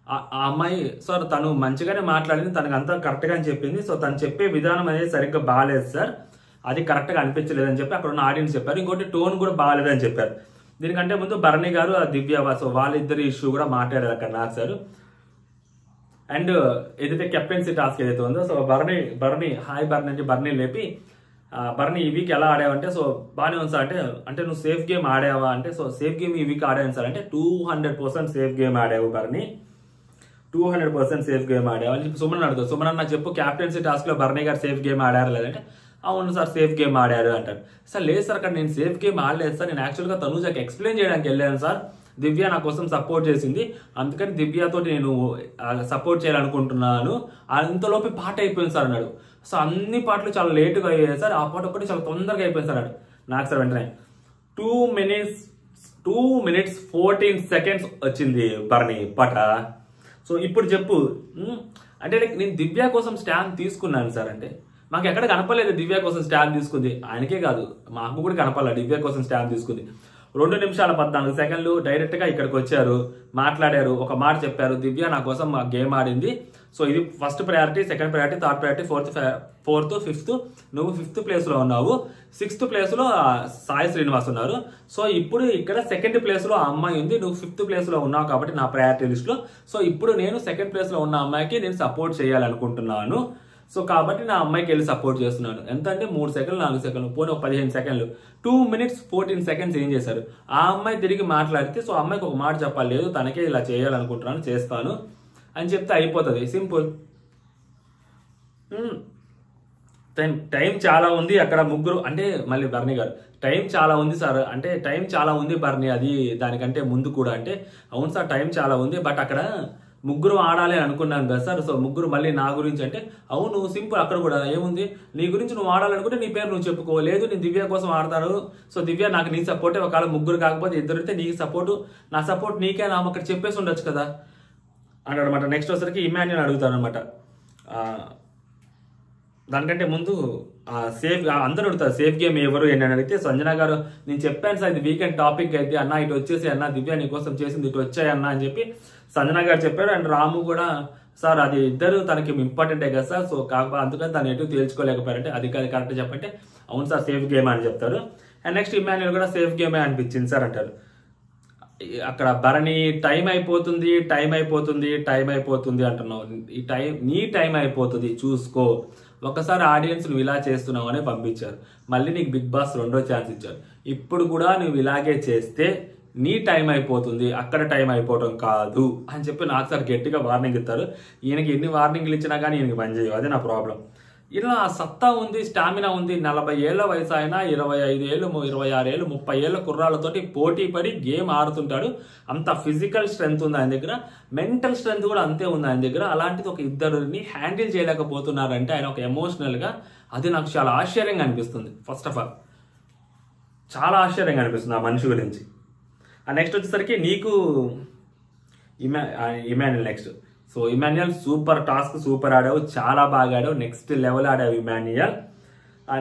ఆ అమ్మాయి సార్ తను మంచిగానే మాట్లాడింది, తనకు అంతా కరెక్ట్గా అని చెప్పింది. సో తను చెప్పే విధానం అనేది సరిగ్గా బాగాలేదు సార్, అది కరెక్ట్గా అనిపించలేదని చెప్పి అక్కడ ఉన్న ఆడియన్స్ చెప్పారు. ఇంకోటి టోన్ కూడా బాగాలేదని చెప్పారు. దీనికంటే ముందు భరణి గారు ఆ దివ్య, సో వాళ్ళిద్దరి ఇష్యూ కూడా మాట్లాడారు అక్కడ నాకు సార్. అండ్ ఏదైతే కెప్టెన్సీ టాస్క్ ఏదైతే ఉందో, సో భరణి హాయ్ భరణి అంటే భరణి లేపి, భరణి ఈ వీక్ ఎలా ఆడావంటే, సో బాగానే ఉంది సార్ అంటే నువ్వు సేఫ్ గేమ్ ఆడావా అంటే, సో సేఫ్ గేమ్ ఈ వీక్ ఆడాను సార్ అంటే 200% సేఫ్ గేమ్ ఆడావు భరణి, 200% సేఫ్ గేమ్ ఆడావు అని చెప్పి సుమన్ అడుగుతావు. సుమన్ అన్న చెప్పు క్యాప్టెన్సీ టాస్క్ లో భరణి గారు సేఫ్ గేమ్ ఆడారు లేదంటే, అవును సార్ సేఫ్ గేమ్ ఆడారు అంటారు. సార్ లేదు సార్ అక్కడ నేను సేఫ్ గేమ్ ఆడలేదు సార్, నేను యాక్చువల్గా తనూజకి ఎక్స్ప్లెయిన్ చేయడానికి వెళ్ళాను సార్, దివ్య నా కోసం సపోర్ట్ చేసింది, అందుకని దివ్యతో నేను సపోర్ట్ చేయాలనుకుంటున్నాను, అంతలోపు పాట అయిపోయింది సార్ అన్నాడు. సో అన్ని పాటలు చాలా లేటుగా అయ్యాయి సార్, ఆ పాట ఒకటి చాలా తొందరగా అయిపోయింది సార్ అన్నాడు నాకు సార్. వెంటనే 2 minutes 14 seconds వచ్చింది భరణి పాట. సో ఇప్పుడు చెప్పు అంటే నేను దివ్య కోసం స్టాండ్ తీసుకున్నాను సార్ అంటే, మాకు ఎక్కడ కనపడలేదు దివ్య కోసం స్టాండ్ తీసుకుంది, ఆయనకే కాదు మాకు కూడా కనపడలేదు దివ్య కోసం స్టాండ్ తీసుకుంది. 2 నిమిషాల 14 సెకండ్లు డైరెక్ట్ గా ఇక్కడికి వచ్చారు, మాట్లాడారు, ఒక మాట చెప్పారు, దివ్య నా కోసం మా గేమ్ ఆడింది, సో ఇది first priority, second priority, third priority, fourth, fifth, నువ్వు 5th ప్లేస్ లో ఉన్నావు, 6th ప్లేస్ లో సాయి శ్రీనివాస్ ఉన్నారు, సో ఇప్పుడు ఇక్కడ 2nd ప్లేస్ లో ఆ అమ్మాయి ఉంది, నువ్వు 5th ప్లేస్ లో ఉన్నావు కాబట్టి నా ప్రయారిటీ లిస్ట్ లో, సో ఇప్పుడు నేను 2nd ప్లేస్ లో ఉన్న అమ్మాయికి నేను సపోర్ట్ చేయాలనుకుంటున్నాను, సో కాబట్టి నా అమ్మాయికి వెళ్ళి సపోర్ట్ చేస్తున్నాను. ఎంత అంటే 3 సెకండ్లు 4 సెకండ్లు పోనీ 15 సెకండ్లు 2 minutes 14 seconds ఏం చేశారు, ఆ అమ్మాయి తిరిగి మాట్లాడితే, సో అమ్మాయికి ఒక మాట చెప్పాలి, లేదు తనకే ఇలా చేయాలనుకుంటున్నాను చేస్తాను అని చెప్తే అయిపోతుంది, సింపుల్. టైం చాలా ఉంది అక్కడ ముగ్గురు అంటే మళ్ళీ భరణి గారు టైం చాలా ఉంది సార్ అంటే, టైం చాలా ఉంది భరణి అది దానికంటే ముందు కూడా అంటే, అవును సార్ టైం చాలా ఉంది బట్ అక్కడ ముగ్గురు ఆడాలి అని అనుకున్నాను కదా సార్, సో ముగ్గురు మళ్ళీ నా గురించి అంటే, అవును సింపుల్ అక్కడ కూడా ఏముంది, నీ గురించి నువ్వు ఆడాలనుకుంటే నీ పేరు నువ్వు చెప్పుకో, లేదు నేను దివ్య కోసం ఆడతాను, సో దివ్య నాకు నీ సపోర్టే, ఒకవేళ ముగ్గురు కాకపోతే ఇద్దరైతే నీ సపోర్టు నా సపోర్ట్ నీకే నా అక్కడ చెప్పేసి ఉండొచ్చు కదా అని అనమాట. నెక్స్ట్ వచ్చరికి ఇమాన్యుల్ అడుగుతాను అనమాట, దానికంటే ముందు సేఫ్ అందరూ అడుగుతారు సేఫ్ గేమ్ ఎవరు అని అడిగితే, సంజన గారు నేను చెప్పాను సార్ ఇది వీకెండ్ టాపిక్ అయితే, అన్న ఇటు వచ్చేసి అన్న దివ్య నీ కోసం చేసింది ఇటు వచ్చాయి అన్న అని చెప్పి సంజన గారు చెప్పారు. అండ్ రాము కూడా సార్ అది ఇద్దరు తనకి ఇంపార్టెంటే కదా సార్, సో కాకపోతే అందుకని తను ఎటు తేల్చుకోలేకపోయారంటే అది కరెక్ట్ చెప్పంటే, అవును సార్ సేఫ్ గేమ్ అని చెప్తారు. అండ్ నెక్స్ట్ ఇమాన్యుల్ కూడా సేఫ్ గేమే అనిపించింది సార్ అంటారు. అక్కడ భరణి టైం అయిపోతుంది అంటున్నావు, ఈ నీ టైం అయిపోతుంది చూసుకో, ఒకసారి ఆడియన్స్ నువ్వు ఇలా చేస్తున్నావు అని పంపించారు, మళ్ళీ నీకు బిగ్ బాస్ 2వ ఛాన్స్ ఇచ్చారు, ఇప్పుడు కూడా నువ్వు ఇలాగే చేస్తే నీ టైం అయిపోతుంది, అక్కడ టైం అయిపోవటం కాదు అని చెప్పి నాకు సార్ గట్టిగా వార్నింగ్ ఇస్తారు. ఈయనకి ఎన్ని వార్నింగ్లు ఇచ్చినా కానీ ఈయనకి పని చేయవు, అదే నా ప్రాబ్లం. ఇలా సత్తా ఉంది, స్టామినా ఉంది, 40 ఏళ్ల వయసు అయినా 25 ఏళ్ళు 26 ఏళ్ళు 30 ఏళ్ళ కుర్రాళ్ళతోటి పోటీ పడి గేమ్ ఆడుతుంటాడు, అంత ఫిజికల్ స్ట్రెంగ్త్ ఉంది ఆయన దగ్గర, మెంటల్ స్ట్రెంగ్త్ కూడా అంతే ఉంది ఆయన దగ్గర. అలాంటిది ఒక ఇద్దరిని హ్యాండిల్ చేయలేకపోతున్నారంటే ఆయన ఒక ఎమోషనల్గా, అది నాకు చాలా ఆశ్చర్యంగా అనిపిస్తుంది. ఫస్ట్ ఆఫ్ ఆల్ చాలా ఆశ్చర్యంగా అనిపిస్తుంది ఆ మనిషి గురించి. నెక్స్ట్ వచ్చేసరికి నీకు Emmanuel next, so Emmanuel super task, super ఆడావు, చాలా బాగా ఆడావు, నెక్స్ట్ లెవెల్ ఆడావు ఇమాన్యుల్.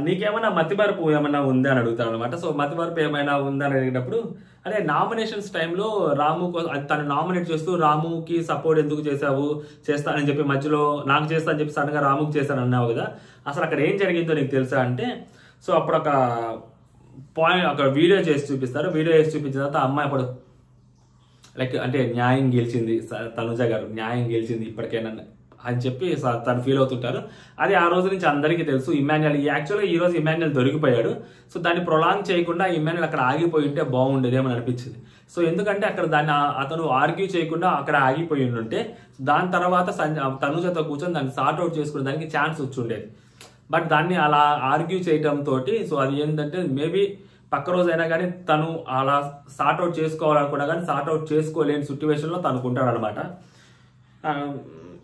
నీకేమైనా మతిమరుపు ఏమైనా ఉందా అని అడుగుతాను అనమాట. సో మతిమరుపు ఏమైనా ఉందా అని అడిగినప్పుడు, అంటే నామినేషన్స్ టైంలో రాము తను నామినేట్ చేస్తూ రాముకి సపోర్ట్ ఎందుకు చేస్తానని చెప్పి మధ్యలో నాకు చేస్తా అని చెప్పి సడన్గా రాముకి చేస్తాను అన్నావు కదా, అసలు అక్కడ ఏం జరిగిందో నీకు తెలుసా అంటే, సో అప్పుడు ఒక పాయింట్ అక్కడ వీడియో చేసి చూపిస్తారు, వీడియో చేసి చూపించిన తర్వాత అమ్మాయి అప్పుడు లైక్ అంటే న్యాయం గెలిచింది, తనుజ గారు న్యాయం గెలిచింది, ఇప్పటికైనా అని చెప్పి తను ఫీల్ అవుతుంటారు. అది ఆ రోజు నుంచి అందరికీ తెలుసు. ఇమాన్యుయల్ యాక్చువల్గా ఈ రోజు ఇమాన్యుయల్ దొరికిపోయాడు. సో దాన్ని ప్రొలాంగ్ చేయకుండా ఇమాన్యుయల్ అక్కడ ఆగిపోయి ఉంటే బాగుండేదేమని అనిపించింది. సో ఎందుకంటే అక్కడ దాన్ని అతను ఆర్గ్యూ చేయకుండా అక్కడ ఆగిపోయి ఉంటే దాని తర్వాత తనుజతో కూర్చొని దాన్ని సార్ట్ అవుట్ చేసుకునే దానికి ఛాన్స్ వచ్చి ఉండేది. బట్ దాన్ని అలా ఆర్గ్యూ చేయడంతో సో అది ఏంటంటే మేబీ పక్క రోజు అయినా కానీ తను అలా సార్ట్ అవుట్ చేసుకోవాలనుకున్నా కానీ సార్ట్ అవుట్ చేసుకోలేని సిచ్యువేషన్లో తనుకుంటాడు అనమాట.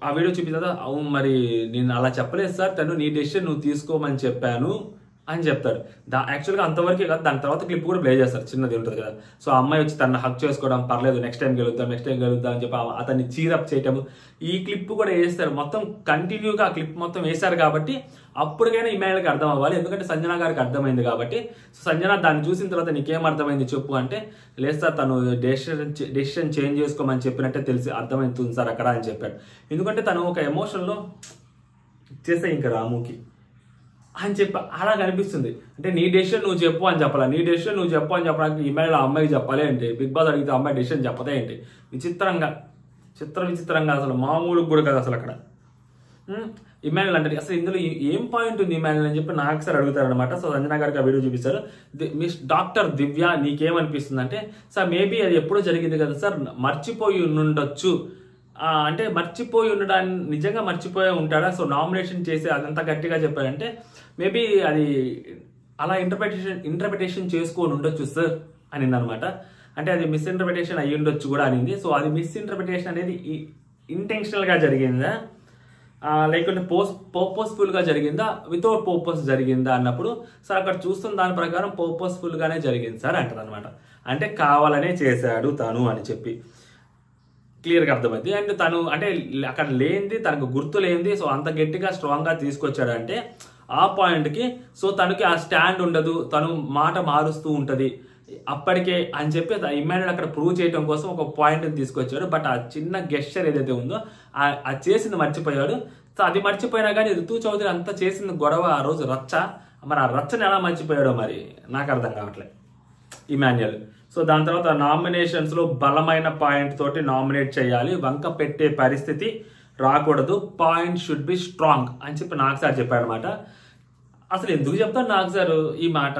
ఆ వీడియో చూపిస్తా, అవును మరి నేను అలా చెప్పలేదు సార్, తను నీ డెసిషన్ నువ్వు తీసుకోమని చెప్పాను అని చెప్తాడు. యాక్చువల్గా అంతవరకే కాదు, దాని తర్వాత క్లిప్ కూడా ప్లే చేస్తారు, చిన్నది ఉంటుంది కదా. సో ఆ అమ్మాయి వచ్చి తను హక్ చేసుకోవడం, పర్లేదు నెక్స్ట్ టైం గెలుద్దాం అని చెప్పి అతన్ని చీరప్ చేయటం, ఈ క్లిప్ కూడా వేస్తారు. మొత్తం కంటిన్యూగా ఆ క్లిప్ మొత్తం వేశారు కాబట్టి అప్పటికైనా ఇమాన్యుయల్కి అర్థం అవ్వాలి, ఎందుకంటే సంజన గారికి అర్థమైంది కాబట్టి. సో సంజన దాన్ని చూసిన తర్వాత నీకేం అర్థమైంది చెప్పు అంటే, లేదు సార్ తను డెసిషన్ చేంజ్ చేసుకోమని చెప్పినట్టే తెలిసి అర్థమవుతుంది సార్ అక్కడ అని చెప్పాడు. ఎందుకంటే తను ఒక ఎమోషన్లో చేస్తే ఇంకా రాముకి అని చెప్పి అలా కనిపిస్తుంది. అంటే నీ డెసిషన్ నువ్వు చెప్పు అని చెప్పాలా, నీ డెసిషన్ నువ్వు చెప్పు అని చెప్పడానికి ఇమాన్యుయల్ ఆ అమ్మాయికి చెప్పాలి ఏంటి? బిగ్ బాస్ అడిగితే అమ్మాయి డెసిషన్ చెప్పదే ఏంటి? విచిత్రంగా అసలు మామూలు కూడా కదా అసలు అక్కడ. ఇమాన్యుయల్ అంటే అసలు ఇందులో ఏం పాయింట్ ఉంది ఇమాన్యుయల్ అని చెప్పి నాకు సార్ అడుగుతారు అనమాట. సో సంజన గారికి ఆ వీడియో చూపిస్తారు. మిస్ డాక్టర్ దివ్య నీకేమనిపిస్తుంది అంటే, సార్ మేబీ అది ఎప్పుడో జరిగింది కదా సార్, మర్చిపోయి ఉండొచ్చు అంటే మర్చిపోయి ఉండడాన్ని నిజంగా మర్చిపోయి ఉంటాడా? సో నామినేషన్ చేసి అదంతా గట్టిగా చెప్పాడంటే మేబీ అది అలా ఇంటర్ప్రిటేషన్ చేసుకొని ఉండొచ్చు సార్ అనింది అనమాట. అంటే అది మిస్ఇంటర్ప్రిటేషన్ అయ్యి ఉండొచ్చు కూడా అనింది. సో అది మిస్ఇంటర్ప్రిటేషన్ అనేది ఇంటెన్షనల్గా జరిగిందా లేకుంటే పర్పస్ఫుల్గా జరిగిందా, వితౌట్ పర్పస్ జరిగిందా అన్నప్పుడు సార్ అక్కడ చూస్తున్న దాని ప్రకారం పర్పస్ఫుల్గానే జరిగింది సార్ అంటారు అనమాట. అంటే కావాలనే చేశాడు తను అని చెప్పి క్లియర్గా అర్థమైంది. అండ్ తను అంటే అక్కడ లేనిది, తనకు గుర్తు లేనిది సో అంత గట్టిగా స్ట్రాంగ్గా తీసుకొచ్చాడంటే ఆ పాయింట్కి సో తనకి ఆ స్టాండ్ ఉండదు, తను మాట మారుస్తూ ఉంటుంది అప్పటికే అని చెప్పి ఇమాన్యుయల్ అక్కడ ప్రూవ్ చేయడం కోసం ఒక పాయింట్ని తీసుకొచ్చాడు. బట్ ఆ చిన్న గెస్చర్ ఏదైతే ఉందో అది చేసింది మర్చిపోయాడు. సో అది మర్చిపోయినా కానీ ఋతు చౌదరి అంతా చేసిన గొడవ ఆ రోజు రచ్చ, మరి ఆ రచ్చని ఎలా మర్చిపోయాడో మరి నాకు అర్థం కావట్లేదు ఇమాన్యుయల్. సో దాని తర్వాత నామినేషన్స్లో బలమైన పాయింట్ తోటి నామినేట్ చేయాలి, వంక పెట్టే పరిస్థితి రాకూడదు, పాయింట్ షుడ్ బి స్ట్రాంగ్ అని చెప్పి నాకు సార్ చెప్పాడు అనమాట. అసలు ఎందుకు చెప్తాను నాకు సార్ ఈ మాట,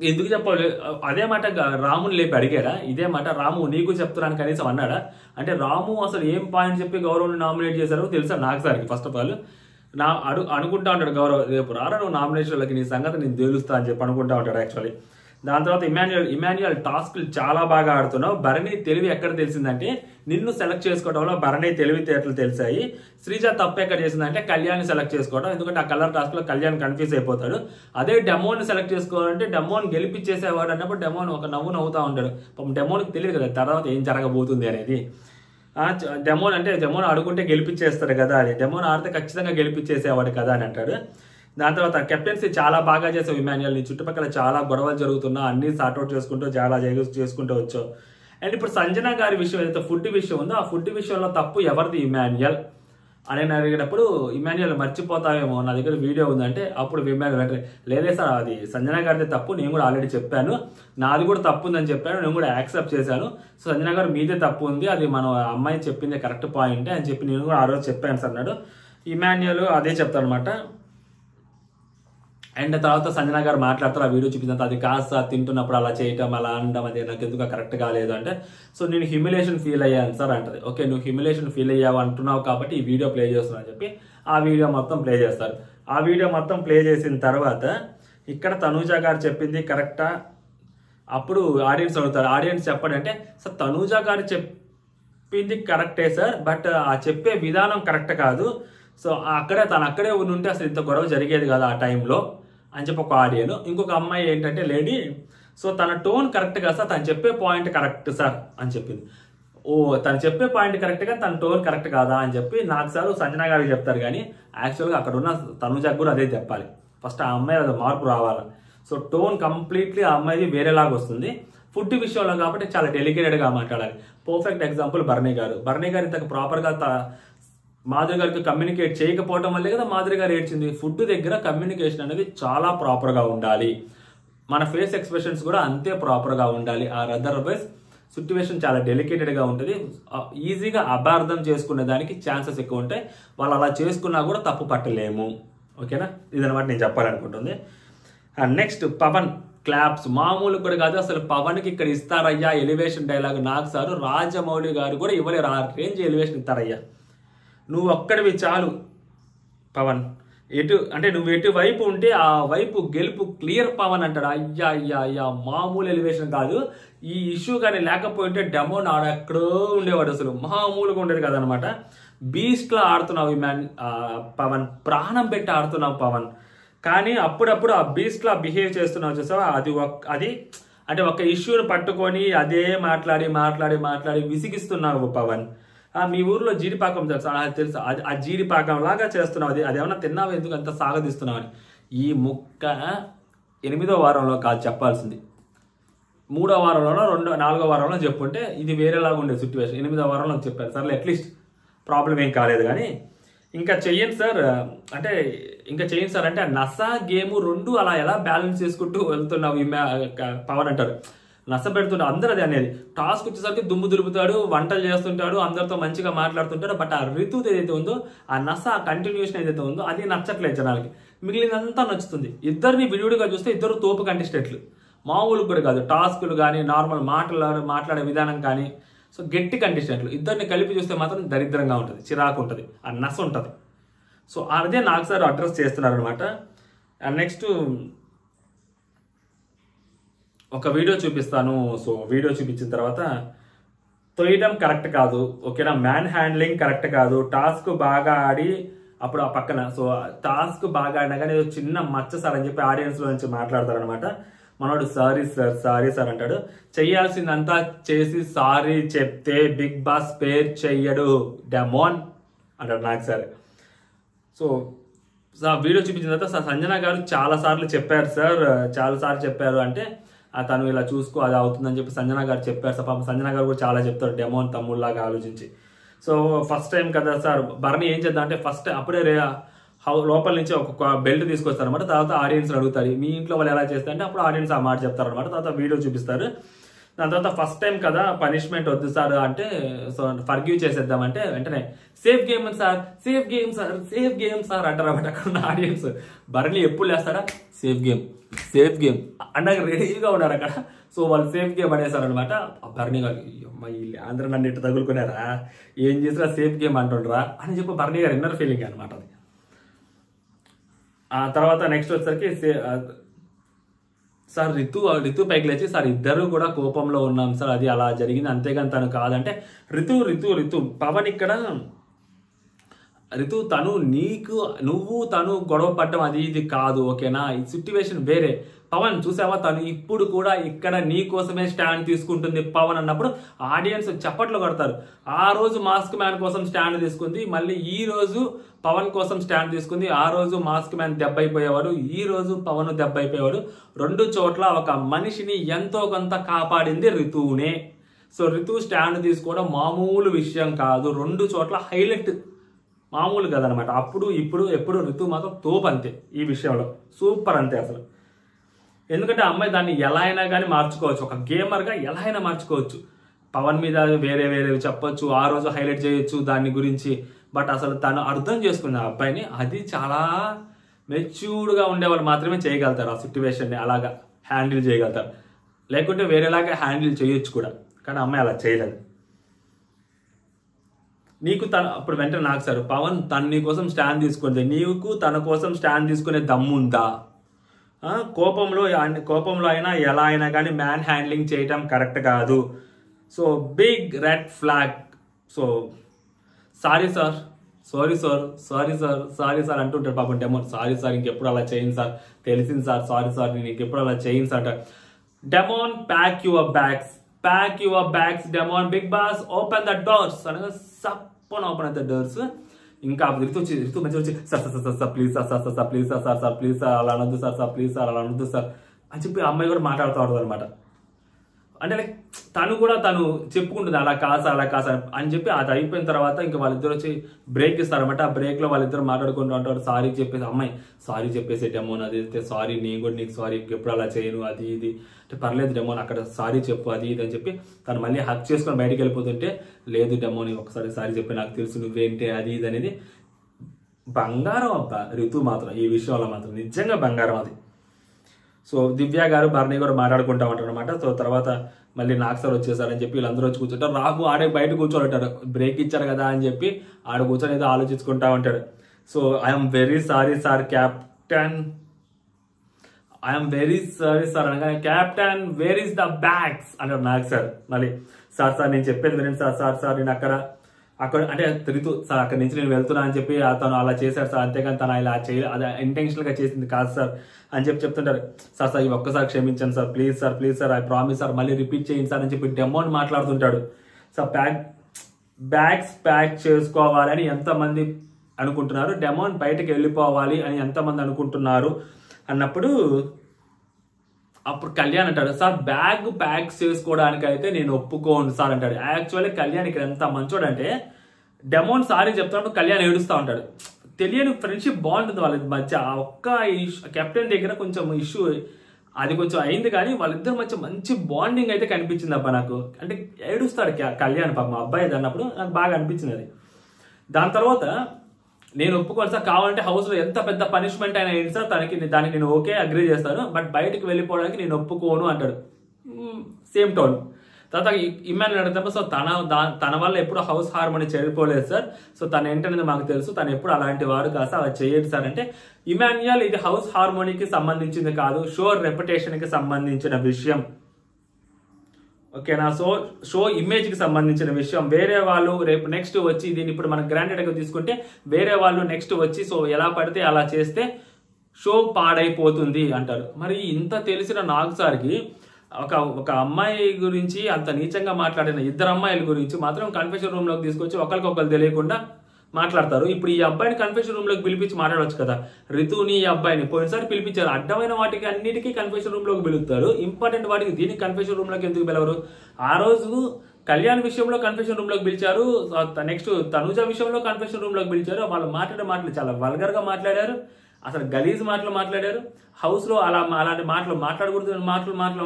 ఎందుకు చెప్పాలి? అదే మాట రాముని లేపి అడిగాడా? ఇదే మాట రాము నీకు చెప్తున్నాను కనీసం అన్నాడా? అంటే రాము అసలు ఏం పాయింట్ చెప్పి గౌరవ్ని నామినేట్ చేశారో తెలుసా నాకు సార్కి. ఫస్ట్ ఆఫ్ ఆల్ అనుకుంటా ఉంటాడు గౌరవ్, రేపు రారా నువ్వు నామినేషన్లకి నీ సంగతి నేను తెలుస్తా అని చెప్పి అనుకుంటా ఉంటాడు యాక్చువల్లీ. దాని తర్వాత ఇమాన్యుయల్ టాస్క్లు చాలా బాగా ఆడుతున్నావు, భరణి తెలివి ఎక్కడ తెలిసిందంటే నిన్ను సెలెక్ట్ చేసుకోవడంలో భరణి తెలివితేటలు తెలిసాయి. శ్రీజ తప్పు ఎక్కడ చేసిందంటే కళ్యాణ్ సెలెక్ట్ చేసుకోవడం, ఎందుకంటే ఆ కలర్ టాస్క్ లో కళ్యాణ్ కన్ఫ్యూజ్ అయిపోతాడు. అదే డెమోన్ సెలెక్ట్ చేసుకోవాలంటే డెమోన్ గెలిపించేసేవాడు అన్నప్పుడు డెమోన్ ఒక నవ్వుతా ఉంటాడు. పాపం డెమోన్కి తెలియదు కదా తర్వాత ఏం జరగబోతుంది అనేది. డెమోన్ అడుగుంటే గెలిపించేస్తాడు కదా, అది డెమోన్ ఆడితే ఖచ్చితంగా గెలిపించేసేవాడు కదా అని అంటాడు. దాని తర్వాత కెప్టెన్సీ చాలా బాగా చేసావు ఇమాన్యుయల్, నీ చుట్టుపక్కల చాలా గొడవలు జరుగుతున్నా అన్ని సార్ట్అవుట్ చేసుకుంటూ చాలా చేసుకుంటూ వచ్చావు. అండ్ ఇప్పుడు సంజన గారి విషయం ఏదైతే ఫుడ్ విషయం ఉందో ఆ ఫుడ్ విషయంలో తప్పు ఎవరిది ఇమాన్యుయల్ అని అడిగినప్పుడు ఇమాన్యుయల్ మర్చిపోతావేమో నా దగ్గర వీడియో ఉందంటే అప్పుడు ఇమాన్యుయల్ అంటే లేదే సార్ అది సంజన గారిది తప్పు, నేను కూడా ఆల్రెడీ చెప్పాను, నాది కూడా తప్పు ఉందని చెప్పాను, నేను కూడా యాక్సెప్ట్ చేశాను. సో సంజన గారు మీదే తప్పు ఉంది, అది మనం అమ్మాయి చెప్పింది కరెక్ట్ పాయింటే అని చెప్పి నేను కూడా ఆ రోజు చెప్పాను సార్ అన్నాడు. ఇమాన్యుయల్ అదే చెప్తాను అనమాట. అండ్ తర్వాత సంజన గారు మాట్లాడతారు, ఆ వీడియో చూపించినంత అది కాస్త తింటున్నప్పుడు అలా చేయటం అలా అనడం అది నాకు ఎందుకు కరెక్ట్ కాలేదు అంటే, సో నేను హ్యూమిలేషన్ ఫీల్ అయ్యాను సార్ అంటది. ఓకే నువ్వు హ్యూమిలేషన్ ఫీల్ అయ్యావు అంటున్నావు కాబట్టి ఈ వీడియో ప్లే చేస్తున్నా అని చెప్పి ఆ వీడియో మొత్తం ప్లే చేస్తారు. ఆ వీడియో మొత్తం ప్లే చేసిన తర్వాత ఇక్కడ తనూజ గారు చెప్పింది కరెక్టా, అప్పుడు ఆడియన్స్ అడుగుతారు, ఆడియన్స్ చెప్పడంటే సార్ తనూజ గారు చెప్పింది కరెక్టే సార్, బట్ ఆ చెప్పే విధానం కరెక్ట్ కాదు, సో తను అక్కడే ఉంటే అసలు ఇంత గొడవ జరిగేది కదా ఆ టైంలో అని చెప్పి ఒక ఆడియన్. ఇంకొక అమ్మాయి ఏంటంటే లేడీ, సో తన టోన్ కరెక్ట్ కదా సార్, తను చెప్పే పాయింట్ కరెక్ట్ సార్ అని చెప్పింది. ఓ తను చెప్పే పాయింట్ కరెక్ట్ గా తన టోన్ కరెక్ట్ కాదా అని చెప్పి నాకు సార్ సంజన గారికి చెప్తారు, కానీ యాక్చువల్గా అక్కడ ఉన్న తనుజకు కూడా అదే చెప్పాలి. ఫస్ట్ ఆ అమ్మాయి అది మార్పు రావాలి. సో టోన్ కంప్లీట్లీ ఆ అమ్మాయిది వేరేలాగా వస్తుంది. ఫుడ్ విషయంలో కాబట్టి చాలా డెలికేటెడ్గా మాట్లాడాలి. పర్ఫెక్ట్ ఎగ్జాంపుల్ భరణి గారు ఇంతకు ప్రాపర్గా మాధురి గారికి కమ్యూనికేట్ చేయకపోవడం వల్లే కదా మాధురి గారు ఏడ్చింది. ఫుడ్ దగ్గర కమ్యూనికేషన్ అనేది చాలా ప్రాపర్గా ఉండాలి, మన ఫేస్ ఎక్స్ప్రెషన్స్ కూడా అంతే ప్రాపర్గా ఉండాలి. అదర్వైజ్ సిట్యువేషన్ చాలా డెలికేటెడ్గా ఉంటుంది, ఈజీగా అపార్థం చేసుకునే దానికి ఛాన్సెస్ ఎక్కువ ఉంటాయి. వాళ్ళు అలా చేసుకున్నా కూడా తప్పు పట్టలేము. ఓకేనా, ఇదనమాట నేను చెప్పాలనుకుంటుంది. అండ్ నెక్స్ట్ పవన్ క్లాప్స్ మామూలు కూడా కాదు అసలు. పవన్కి ఇక్కడ ఇస్తారయ్యా ఎలివేషన్ డైలాగ్. నాకు సార్ రాజమౌళి గారు కూడా ఇవ్వలేరు ఆ రేంజ్ ఎలివేషన్ ఇస్తారయ్యా. నువ్వు ఒక్కడివి చాలు పవన్, ఎటు అంటే నువ్వు ఎటువైపు ఉంటే ఆ వైపు గెలుపు క్లియర్ పవన్ అంటాడు. అయ్యా అయ్యా అయ్యా మామూలు ఎలివేషన్ కాదు. ఈ ఇష్యూ కానీ లేకపోయింటే డెమోన్ ఆడెక్కడో ఉండేవాడు, అసలు మామూలుగా ఉండేది కదనమాట. బీస్ట్లా ఆడుతున్నావు మ్యాన్ పవన్, ప్రాణం పెట్టి ఆడుతున్నావు పవన్. కానీ అప్పుడప్పుడు ఆ బీస్ట్లా బిహేవ్ చేస్తున్నావు చూసావా, అది అంటే ఒక ఇష్యూని పట్టుకొని అదే మాట్లాడి విసిగిస్తున్నావు పవన్. మీ ఊర్లో జీడిపాకం తెలుసు, ఆ జీడిపాకం లాగా చేస్తున్నావు. అదేమన్నా తిన్నావు, ఎందుకు అంత సాగదీస్తున్నావు అని. ఈ ముక్క 8వ వారంలో కాదు చెప్పాల్సింది, 3వ వారంలోనో 4వ వారంలో చెప్పుంటే ఇది వేరేలాగా ఉండేది సిట్యువేషన్. 8వ వారంలో చెప్పారు సర్లే, అట్లీస్ట్ ప్రాబ్లం ఏం కాలేదు. కానీ ఇంకా చెయ్యండి సార్ అంటే ఆ నసా గేమ్ రెండు అలా ఎలా బ్యాలెన్స్ చేసుకుంటూ వెళ్తున్నావు పవన్ అంటారు. నస పెడుతుంటాడు అందరూ అది అనేది. టాస్క్ వచ్చేసరికి దుమ్ము దులుపుతాడు, వంటలు చేస్తుంటాడు, అందరితో మంచిగా మాట్లాడుతుంటాడు. బట్ ఆ రితు ఏదైతే ఉందో, ఆ నస కంటిన్యూషన్ ఏదైతే ఉందో అది నచ్చట్లేదు జనాలకి. మిగిలినంతా నచ్చుతుంది. ఇద్దరిని విడివిడిగా చూస్తే ఇద్దరు తోపు కంటెస్టెంట్లు, మామూలు కూడా కాదు. టాస్కులు కానీ నార్మల్ మాట్లాడే విధానం కానీ సో గట్టి కంటెస్టెంట్లు. ఇద్దరిని కలిపి చూస్తే మాత్రం దరిద్రంగా ఉంటుంది, చిరాకు ఉంటుంది, ఆ నస ఉంటుంది. సో అదే నాకు సార్ అడ్రస్ చేస్తున్నారు అనమాట. నెక్స్ట్ ఒక వీడియో చూపిస్తాను. సో వీడియో చూపించిన తర్వాత తొయ్యడం కరెక్ట్ కాదు, ఓకేనా, మ్యాన్ హ్యాండ్లింగ్ కరెక్ట్ కాదు, టాస్క్ బాగా ఆడి అప్పుడు ఆ పక్కన సో టాస్క్ బాగా ఆడినా కానీ ఏదో చిన్న మచ్చ సార్ అని చెప్పి ఆడియన్స్లో నుంచి మాట్లాడతారనమాట. మనోడు సారీ సార్ అంటాడు. చెయ్యాల్సిందంతా చేసి సారీ చెప్తే బిగ్ బాస్ పేర్ చెయ్యడు డెమోన్ అంటాడు నాకు సార్. సో వీడియో చూపించిన తర్వాత సంజన గారు చాలాసార్లు చెప్పారు అంటే తను ఇలా చూసుకో అది అవుతుందని చెప్పి సంజన గారు చెప్పారు సార్. పాపం సంజన గారు కూడా చాలా చెప్తారు డెమోన్ తమ్ముళ్ళలాగా ఆలోచించి. సో ఫస్ట్ టైం కదా సార్, భరణి ఏం చేద్దాం అంటే ఫస్ట్ అప్పుడే లోపల నుంచి ఒక బెల్ట్ తీసుకొస్తారు అనమాట. తర్వాత ఆడియన్స్ అడుగుతారు మీ ఇంట్లో వాళ్ళు ఎలా చేస్తారంటే అప్పుడు ఆడియన్స్ ఆ మాట చెప్తారు అనమాట. తర్వాత వీడియో చూపిస్తారు. దాని తర్వాత ఫస్ట్ టైం కదా పనిష్మెంట్ వద్దు సార్ అంటే సో ఫర్గివ్ చేసేద్దామంటే వెంటనే సేఫ్ గేమ్ సార్ అంటారు అనమాట. అక్కడ ఉన్న ఆడియన్స్ భరణి ఎప్పుడు లేస్తాడా సేఫ్ గేమ్ అండగా రెడీగా ఉన్నారు అక్కడ. సో వాళ్ళు సేఫ్ గేమ్ అనేసారనమాట. భరణి గారు అమ్మాయి అందరూ నన్ను ఇట్టు తగులుకున్నారా, ఏం చేసినా సేఫ్ గేమ్ అంటుండ్రా అని చెప్పి భరణి గారు ఇన్నర్ ఫీలింగ్ అనమాట అది. ఆ తర్వాత నెక్స్ట్ వచ్చేసరికి సార్ రితు పైకి లేచి సార్ ఇద్దరు కూడా కోపంలో ఉన్నాం సార్, అది అలా జరిగింది అంతేగాని తను కాదంటే రితు పవన్ ఇక్కడ రితు తను నువ్వు తను గొడవ పడ్డం అది ఇది కాదు, ఓకేనా, ఈ సిట్యువేషన్ వేరే. పవన్ చూసావా తను ఇప్పుడు కూడా ఇక్కడ నీ కోసమే స్టాండ్ తీసుకుంటుంది పవన్ అన్నప్పుడు ఆడియన్స్ చప్పట్లు కొడతారు. ఆ రోజు మాస్క్ మ్యాన్ కోసం స్టాండ్ తీసుకుంది, మళ్ళీ ఈ రోజు పవన్ కోసం స్టాండ్ తీసుకుంది. ఆ రోజు మాస్క్ మ్యాన్ దెబ్బైపోయేవాడు, ఈ రోజు పవన్ దెబ్బైపోయేవాడు. రెండు చోట్ల ఒక మనిషిని ఎంతో కొంత కాపాడింది రితువునే. సో రితు స్టాండ్ తీసుకోవడం మామూలు విషయం కాదు, రెండు చోట్ల హైలైట్, మామూలు కదనమాట. అప్పుడు ఇప్పుడు ఎప్పుడు రితు మాత్రం తోపు అంతే, ఈ విషయంలో సూపర్ అంతే అసలు. ఎందుకంటే అమ్మాయి దాన్ని ఎలా అయినా కానీ మార్చుకోవచ్చు, ఒక గేమర్గా ఎలా అయినా మార్చుకోవచ్చు. పవన్ మీద వేరే చెప్పొచ్చు, ఆ రోజు హైలైట్ చేయొచ్చు దాని గురించి. బట్ అసలు తను అర్థం చేసుకుంది ఆ అబ్బాయిని, అది చాలా మెచ్యూర్డ్గా ఉండేవాళ్ళు మాత్రమే చేయగలుగుతారు ఆ సిట్యువేషన్ని, అలాగా హ్యాండిల్ చేయగలుగుతారు. లేకుంటే వేరేలాగా హ్యాండిల్ చేయొచ్చు కూడా, కానీ అమ్మాయి అలా చేయలేదు. నీకు అప్పుడు వెంటనే నాకు సార్ పవన్ తన నీ కోసం స్టాండ్ తీసుకుంది, నీకు తన కోసం స్టాండ్ తీసుకునే దమ్ముందా? కోపంలో అయినా ఎలా అయినా కానీ మ్యాన్ హ్యాండ్లింగ్ చేయటం కరెక్ట్ కాదు. So big red flag. So sorry sir అంటుంటాడు పాపం డెమోన్. సారీ సార్ ఇంకెప్పుడు అలా చేయను సార్, తెలిసింది సార్, సారీ నేను ఇంకెప్పుడు అలా చేయను సార్ అంటారు. Demon pack your bags demon, big boss open the doors అనగా సప్పన ఓపెన్ అవుతాయి డోర్స్. ఇంకా రితు మంచిగా వచ్చి సార్ ప్లీజ్ సార్ అలా అనొద్దు సార్ ప్లీజ్ సార్ అలా అనొద్దు సార్ అని చెప్పి అమ్మాయి కూడా మాట్లాడుతూ ఉంటుంది అనమాట. అంటే లైక్ తను కూడా తను చెప్పుకుంటుంది అలా కాసా అని చెప్పి అది అయిపోయిన తర్వాత ఇంకా వాళ్ళిద్దరు వచ్చి బ్రేక్ ఇస్తారన్నమాట. ఆ బ్రేక్ లో వాళ్ళిద్దరు మాట్లాడుకుంటూ ఉంటారు. సారీ చెప్పేసి అమ్మాయి సారీ చెప్పేసి డెమోన్ అది అయితే సారీ నేను కూడా నీకు సారీ ఎప్పుడు అలా చేయను అది ఇది అంటే పర్లేదు డెమోన్ అక్కడ సారీ చెప్పు అది ఇది అని చెప్పి తను మళ్ళీ హక్ చేసుకొని బయటకు వెళ్ళిపోతుంటే లేదు డెమోన్ ఒకసారి సారీ చెప్పి నాకు తెలుసు నువ్వేంటి అది ఇది అనేది. బంగారం అబ్బా రితు మాత్రం ఈ విషయంలో మాత్రం నిజంగా బంగారం అది. సో దివ్య గారు భరణి కూడా మాట్లాడుకుంటా ఉంటారు అనమాట. సో తర్వాత మళ్ళీ నాగ్ సార్ వచ్చేసారని చెప్పి వీళ్ళందరూ వచ్చి కూర్చుంటారు. రాహు ఆడే బయట కూర్చొని ఉంటారు. బ్రేక్ ఇచ్చారు కదా అని చెప్పి ఆడ కూర్చొని ఏదో ఆలోచించుకుంటా ఉంటాడు. So I'm very sorry sir captain, I'm very sorry sir అనగా captain where is the bags అంటారు నాగ్ సార్. మళ్ళీ సార్ నేను చెప్పేది వినండి సార్ నేను అక్కడ అంటే రితు సార్ అక్కడి నుంచి నేను వెళ్తున్నా అని చెప్పి తను అలా చేశాడు సార్, అంతేగాని తను ఇలా అది ఇంటెన్షనల్ గా చేసింది కాదు సార్ అని చెప్పి చెప్తుంటారు. సార్ ఇవి ఒక్కసారి క్షమించండి sir please sir I promise sir మళ్ళీ రిపీట్ చేయండి సార్ అని చెప్పి డెమోన్ మాట్లాడుతుంటాడు. సార్ బ్యాగ్స్ ప్యాక్ చేసుకోవాలని ఎంతమంది అనుకుంటున్నారు, డెమోన్ బయటకు వెళ్ళిపోవాలి అని ఎంతమంది అనుకుంటున్నారు అన్నప్పుడు అప్పుడు కళ్యాణ్ అంటాడు సార్ బ్యాగ్ ప్యాక్ చేసుకోవడానికి అయితే నేను ఒప్పుకోను సార్ అంటాడు. యాక్చువల్లీ కళ్యాణ్ ఇక్కడ ఎంత మంచోడు అంటే డెమోన్ సారీ చెప్తున్నప్పుడు కళ్యాణ్ ఏడుస్తూ ఉంటాడు. తెలియని ఫ్రెండ్షిప్ బాగుంటుంది వాళ్ళ మధ్య. ఆ ఒక్క కెప్టెన్ దగ్గర కొంచెం ఇష్యూ అది కొంచెం అయింది కానీ వాళ్ళిద్దరి మధ్య మంచి బాండింగ్ అయితే కనిపించింది అబ్బా నాకు. అంటే ఏడుస్తాడు కళ్యాణ్ పాపం అబ్బాయి అన్నప్పుడు నాకు బాగా అనిపించింది అది. దాని తర్వాత నేను ఒప్పుకోను సార్, కావాలంటే హౌస్ లో ఎంత పెద్ద పనిష్మెంట్ అయినా ఏంటి సార్ దానికి నేను ఓకే అగ్రీ చేస్తాను, బట్ బయటకు వెళ్ళిపోవడానికి నేను ఒప్పుకోను అంటాడు. Same tone. తర్వాత ఇమాన్యుల్ అడుగుతాడు సో తన వల్ల ఎప్పుడు హౌస్ హార్మోని చెడిపోలేదు సార్, సో తను ఏంటనేది మాకు తెలుసు, తను ఎప్పుడు అలాంటి వాడు కాదు సార్, అలా చేయడు సార్ అంటే ఇమాన్యుల్ ఇది హౌస్ హార్మోనీకి సంబంధించింది కాదు, షో రెప్యుటేషన్ కి సంబంధించిన విషయం. ఓకేనా? షో ఇమేజ్ కి సంబంధించిన విషయం. వేరే వాళ్ళు రేపు నెక్స్ట్ వచ్చి దీన్ని ఇప్పుడు మనం గ్రాంటెడ్ గా తీసుకుంటే వేరే వాళ్ళు నెక్స్ట్ వచ్చి సో ఎలా పడితే అలా చేస్తే షో పాడైపోతుంది అంటారు. మరి ఇంత తెలిసిన నాగ్ సార్కి ఒక అమ్మాయి గురించి అంత నీచంగా మాట్లాడిన ఇద్దరు అమ్మాయిల గురించి మాత్రం కన్ఫెషన్ రూమ్ లోకి తీసుకొచ్చి ఒకరికొకరు తెలియకుండా మాట్లాడతారు. ఇప్పుడు ఈ అబ్బాయిని కన్ఫెషన్ రూమ్ లోకి పిలిపించి మాట్లాడవచ్చు కదా. రితుని ఈ అబ్బాయిని పోయినసారి పిలిపించారు. అడ్డమైన వాటికి అన్నిటికీ కన్ఫెషన్ రూమ్ లోకి పిలుస్తారు, ఇంపార్టెంట్ వాటికి దీనికి కన్ఫెషన్ రూమ్ లోకి ఎందుకు పిలవరు? ఆ రోజు కళ్యాణ్ విషయంలో కన్ఫెషన్ రూమ్ లోకి పిలిచారు, నెక్స్ట్ తనుజ విషయంలో కన్ఫెషన్ రూమ్ లోకి పిలిచారు. వాళ్ళు మాట్లాడే మాటలు చాలా వల్గర్ గా మాట్లాడారు, అసలు గలీజ్ మాటలు మాట్లాడారు. హౌస్ లో అలాంటి మాటలు మాట్లాడకూడదు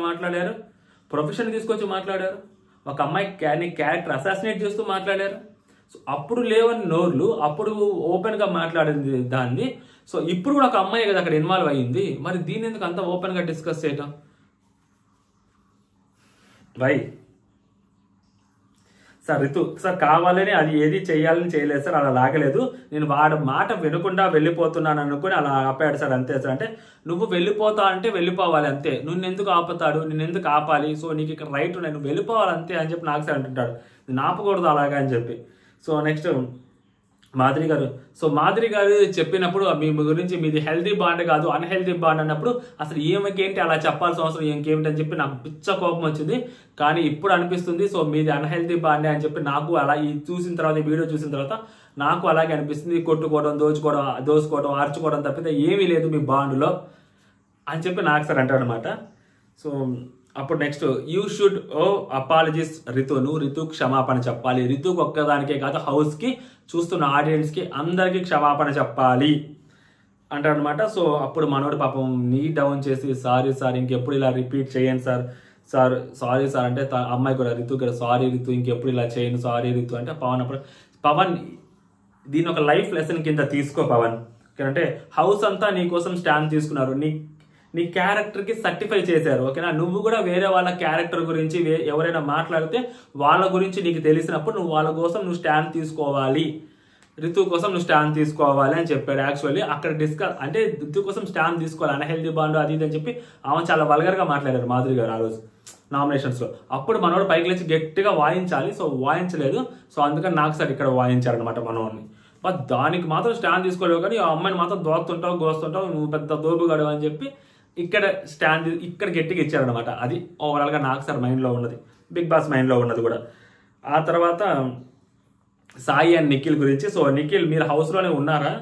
మాట్లాడారు. ప్రొఫెషన్ తీసుకొచ్చి మాట్లాడారు. ఒక అమ్మాయి క్యారెక్టర్ అసాసినేట్ చేస్తూ మాట్లాడారు. సో అప్పుడు లేవని నోర్లు అప్పుడు ఓపెన్ గా మాట్లాడింది దాన్ని. సో ఇప్పుడు కూడా ఒక అమ్మాయి కదా అక్కడ ఇన్వాల్వ్ అయ్యింది, మరి దీన్ని ఎందుకు అంత ఓపెన్ గా డిస్కస్ చేయటం? వై సార్ రితు సార్ కావాలని అది ఏది చేయాలని చేయలేదు సార్, అలా లాగలేదు, నేను వాడి మాట వినకుండా వెళ్ళిపోతున్నాను అనుకుని అలా ఆపాడు సార్ అంతే సార్. అంటే నువ్వు వెళ్ళిపోతా అంటే వెళ్ళిపోవాలి అంతే, నువ్వు ఎందుకు ఆపుతాడు, నేను ఎందుకు ఆపాలి, సో నీకు ఇక్కడ రైట్ నేను వెళ్ళిపోవాలి అంతే అని చెప్పి నాకు సార్ అంటుంటాడు. నేను ఆపకూడదు అలాగా అని చెప్పి. సో నెక్స్ట్ మాధురి గారు. సో మాధురి గారు చెప్పినప్పుడు మీ గురించి మీది హెల్దీ బాండ్ కాదు అన్హెల్దీ బాండ్ అన్నప్పుడు అసలు ఈమెకేంటి అలా చెప్పాల్సిన అవసరం ఇంకేమిటి అని చెప్పి నాకు పిచ్చ కోపం వచ్చింది. కానీ ఇప్పుడు అనిపిస్తుంది సో మీది అన్హెల్దీ బాండే అని చెప్పి నాకు అలా ఈ వీడియో చూసిన తర్వాత నాకు అలాగే అనిపిస్తుంది. కొట్టుకోవడం దోచుకోవడం ఆర్చుకోవడం తప్పితే ఏమీ లేదు మీ బాండ్లో అని చెప్పి నాకు సార్ అంటాడు అనమాట. సో అప్పుడు next you should apologies Ritu, నువ్వు రితు క్షమాపణ చెప్పాలి. రితుకు ఒక్కదానికే కాదు హౌస్ కి చూస్తున్న ఆడియన్స్ కి అందరికి క్షమాపణ చెప్పాలి అంటారు అనమాట. సో అప్పుడు మనోడు పాపం నీ డౌన్ చేసి సారీ సార్ ఇంకెప్పుడు ఇలా రిపీట్ చేయండి సారీ సార్ అంటే అమ్మాయి కూడా రితు కూడా సారీ రితు ఇంకెప్పుడు ఇలా చేయను సారీ రితు అంటే పవన్ దీని ఒక లైఫ్ లెసన్ కింద తీసుకో పవన్. అంటే హౌస్ అంతా నీ కోసం స్టాండ్ తీసుకున్నారు, నీ క్యారెక్టర్ కి సర్టిఫై చేశారు. ఓకేనా? నువ్వు కూడా వేరే వాళ్ళ క్యారెక్టర్ గురించి ఎవరైనా మాట్లాడితే వాళ్ళ గురించి నీకు తెలిసినప్పుడు నువ్వు వాళ్ళ కోసం నువ్వు స్టాండ్ తీసుకోవాలి, రితు కోసం నువ్వు స్టాండ్ తీసుకోవాలి అని చెప్పాడు. యాక్చువల్లీ అక్కడ అంటే రితు కోసం స్టాండ్ తీసుకోవాలి, అన్హెల్దీ బాండ్ అది ఇది అని చెప్పి ఆమె చాలా వల్గర్ గా మాట్లాడారు మాధురి గారు ఆ రోజు నామినేషన్స్ లో. అప్పుడు మనోడు పైకి లేచి గట్టిగా వాయించాలి, సో వాయించలేదు. సో అందుకని నాకు సార్ ఇక్కడ వాయించారనమాట మనోడిని. దానికి మాత్రం స్టాండ్ తీసుకోలేవు కానీ ఆ అమ్మాయిని మాత్రం దోస్తుంటావు గోస్తుంటావు నువ్వు పెద్ద దోపుగాడు అని చెప్పి ఇక్కడ గట్టిగా ఇచ్చారనమాట. అది ఓవరాల్ గా నాకు సార్ మైండ్ లో ఉన్నది, బిగ్ బాస్ మైండ్ లో ఉన్నది కూడా. ఆ తర్వాత సాయి అండ్ నిఖిల్ గురించి. సో నిఖిల్ మీరు హౌస్ లోనే ఉన్నారా?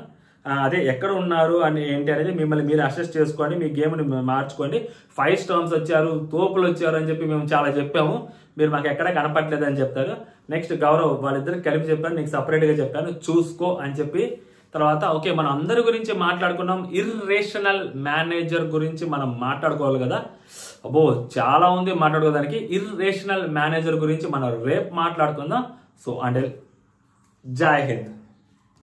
అదే ఎక్కడ ఉన్నారు అని ఏంటి అనేది మిమ్మల్ని మీరు అసెస్ చేసుకోండి, మీ గేమ్ని మార్చుకోండి. 5 స్టార్మ్స్ వచ్చారు, తోపులు వచ్చారు అని చెప్పి మేము చాలా చెప్పాము, మీరు మాకు ఎక్కడ కనపట్లేదు అని చెప్తారు. నెక్స్ట్ గౌరవ్ వాళ్ళిద్దరికి కలిపి చెప్పాను, నీకు సపరేట్గా చెప్పాను చూసుకో అని చెప్పి. తర్వాత ఓకే మనం అందరి గురించి మాట్లాడుకున్నాం, ఇర్రేషనల్ మేనేజర్ గురించి మనం మాట్లాడుకోవాలి కదా. అబ్బో చాలా ఉంది మాట్లాడుకోవడానికి. ఇర్రేషనల్ మేనేజర్ గురించి మనం రేపు మాట్లాడుకుందాం. సో అంటిల్ జై హింద్.